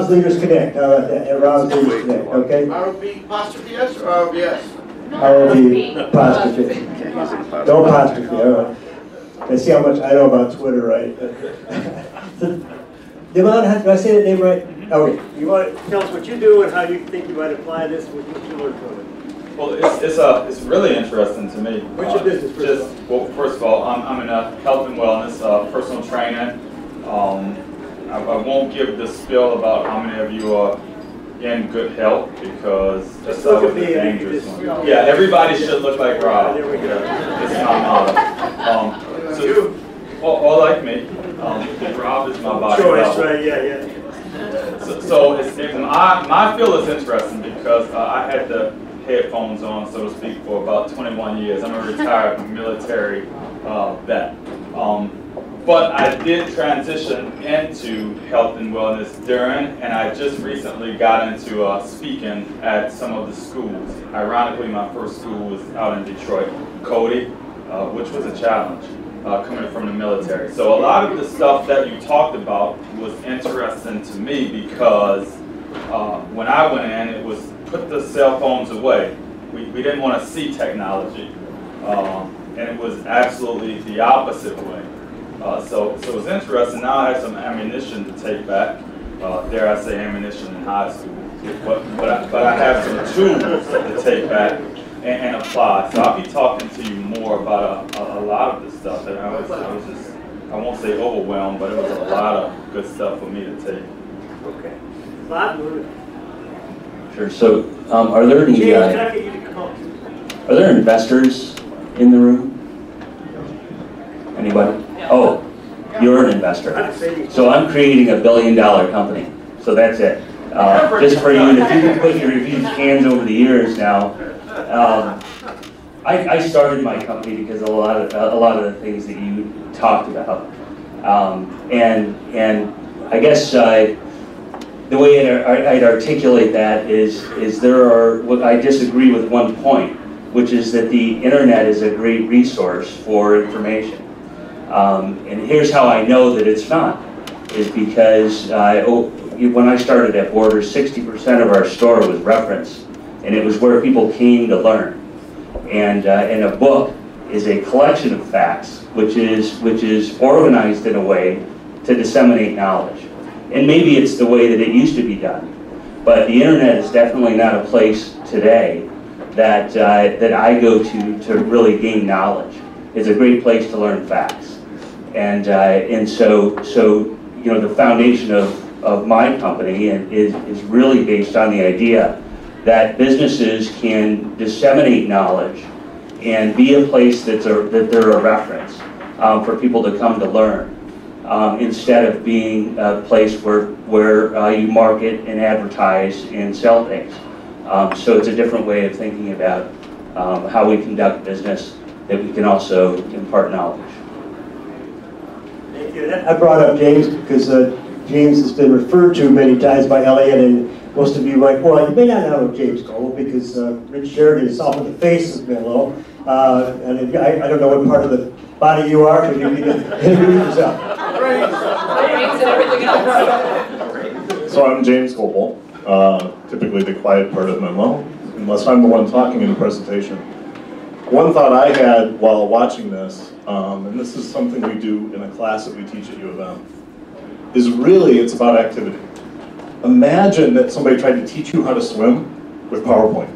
Leaders Connect. How about that? And Rob's Leaders Connect. Okay. ROB apostrophe S or ROBS? ROB apostrophe. No apostrophe. All right. Let's see how much I know about Twitter, right? Devon, do I say that name right? Okay. You want to tell us what you do and how you think you might apply this with what you learned from it? Well, it's really interesting to me. What's your business? First of all, I'm in health and wellness, personal training. I won't give the spiel about how many of you are in good health because that's always a dangerous one. Yeah, everybody should look like Rob. There we go. It's my motto. Or like me. Rob is my body. Choice, right? Yeah. My field is interesting because I had the headphones on, so to speak, for about 21 years. I'm a retired military vet. But I did transition into health and wellness during, and I just recently got into speaking at some of the schools. Ironically, my first school was out in Detroit, Cody, which was a challenge coming from the military. So a lot of the stuff that you talked about was interesting to me because when I went in, it was put the cell phones away. We didn't want to see technology, and it was absolutely the opposite way. So it was interesting. Now I have some ammunition to take back. Dare I say ammunition in high school. But I have some tools to take back and apply. So I'll be talking to you more about a lot of this stuff. And I was just, I won't say overwhelmed, but it was a lot of good stuff for me to take. Okay. Bob? Sure. So are there any, are there investors in the room? Anybody? Oh, you're an investor. So I'm creating $1 billion company. So that's it. Just for you, if you can put your huge hands over the years now. I started my company because of a lot of the things that you talked about, and I guess the way I'd articulate that is there are. I disagree with one point, which is that the internet is a great resource for information. And here's how I know that it's not, is because when I started at Borders, 60% of our store was reference, and it was where people came to learn. And a book is a collection of facts, which is organized in a way to disseminate knowledge. And maybe it's the way that it used to be done, but the internet is definitely not a place today that I go to really gain knowledge. It's a great place to learn facts. And so you know, the foundation of my company is really based on the idea that businesses can disseminate knowledge and be a place that they're a reference for people to come to learn, instead of being a place where you market and advertise and sell things. So it's a different way of thinking about how we conduct business that we can also impart knowledge. I brought up James because James has been referred to many times by Elliot, and most of you are like, well, you may not know James Cole because Rich Sheridan is off in the face has been low. And I don't know what part of the body you are, but you need to introduce yourself. Brains and everything else. So I'm James Copel, typically the quiet part of the memo, unless I'm the one talking in the presentation. One thought I had while watching this, and this is something we do in a class that we teach at U of M, is really it's about activity. Imagine that somebody tried to teach you how to swim with PowerPoint.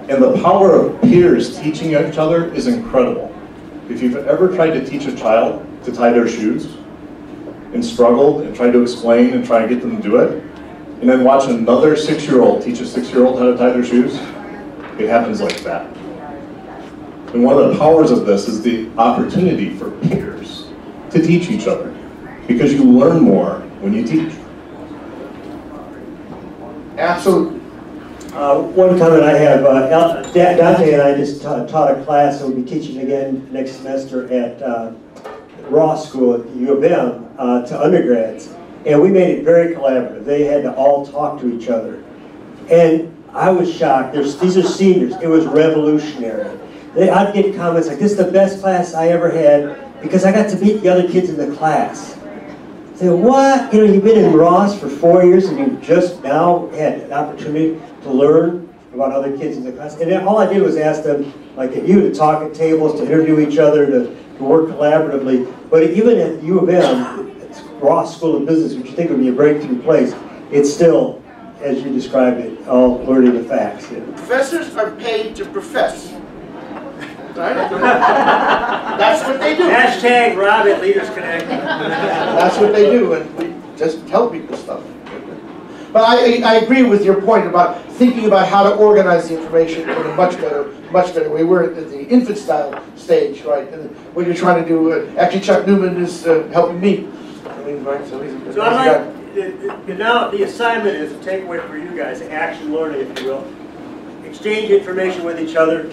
And the power of peers teaching each other is incredible. If you've ever tried to teach a child to tie their shoes, and struggled and tried to explain and try to get them to do it, and then watch another 6-year-old teach a 6-year-old how to tie their shoes, it happens like that. And one of the powers of this is the opportunity for peers to teach each other, because you learn more when you teach. Absolutely. One comment I have, Dante and I just taught a class that we'll be teaching again next semester at Ross School at U of M to undergrads, and we made it very collaborative. They had to all talk to each other, and I was shocked. These are seniors. It was revolutionary. I'd get comments like, "This is the best class I ever had because I got to meet the other kids in the class." I say, "What? You know, you've been in Ross for 4 years and you just now had an opportunity to learn about other kids in the class." And all I did was ask them, like at you, to talk at tables, to interview each other, to work collaboratively. But even at U of M, it's Ross School of Business, which you think would be a breakthrough place, it's still, as you described it, all learning the facts. Yeah. Professors are paid to profess. Right? That's what they do. Hashtag Rob at Leaders Connect. That's what they do, and we just tell people stuff. But I agree with your point about thinking about how to organize the information in a much better way. We're at the infant style stage, right? And what you're trying to do, actually Chuck Newman is helping me. I mean, right? So now the assignment is a takeaway for you guys, action learning, if you will. Exchange information with each other,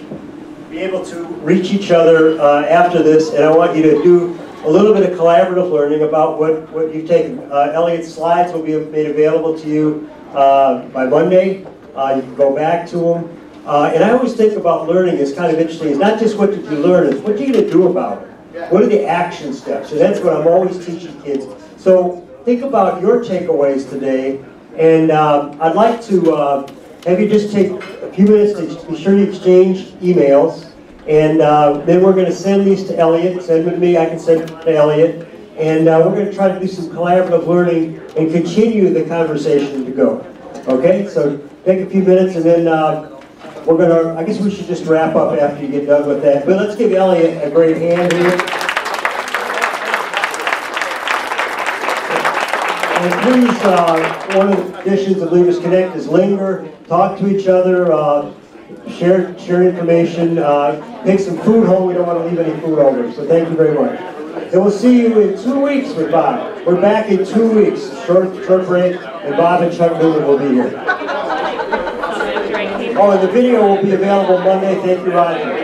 be able to reach each other after this, and I want you to do a little bit of collaborative learning about what you've taken. Elliot's slides will be made available to you by Monday. You can go back to them. And I always think about learning as kind of interesting. It's not just what did you learn, it's what are you going to do about it? What are the action steps? And that's what I'm always teaching kids. So think about your takeaways today. And I'd like to have you just take a few minutes to be sure to exchange emails. And then we're going to send these to Elliot. Send them to me, I can send them to Elliot. And we're going to try to do some collaborative learning and continue the conversation to go. Okay, so take a few minutes and then we're going to, I guess we should just wrap up after you get done with that. But let's give Elliot a great hand here. And please, one of the traditions of Leaders Connect is linger, talk to each other, share information, take some food home. We don't want to leave any food over. So thank you very much. And we'll see you in 2 weeks with Bob. We're back in 2 weeks. Short break, and Bob and Chuck Newman will be here. Oh, and the video will be available Monday. Thank you, Roger.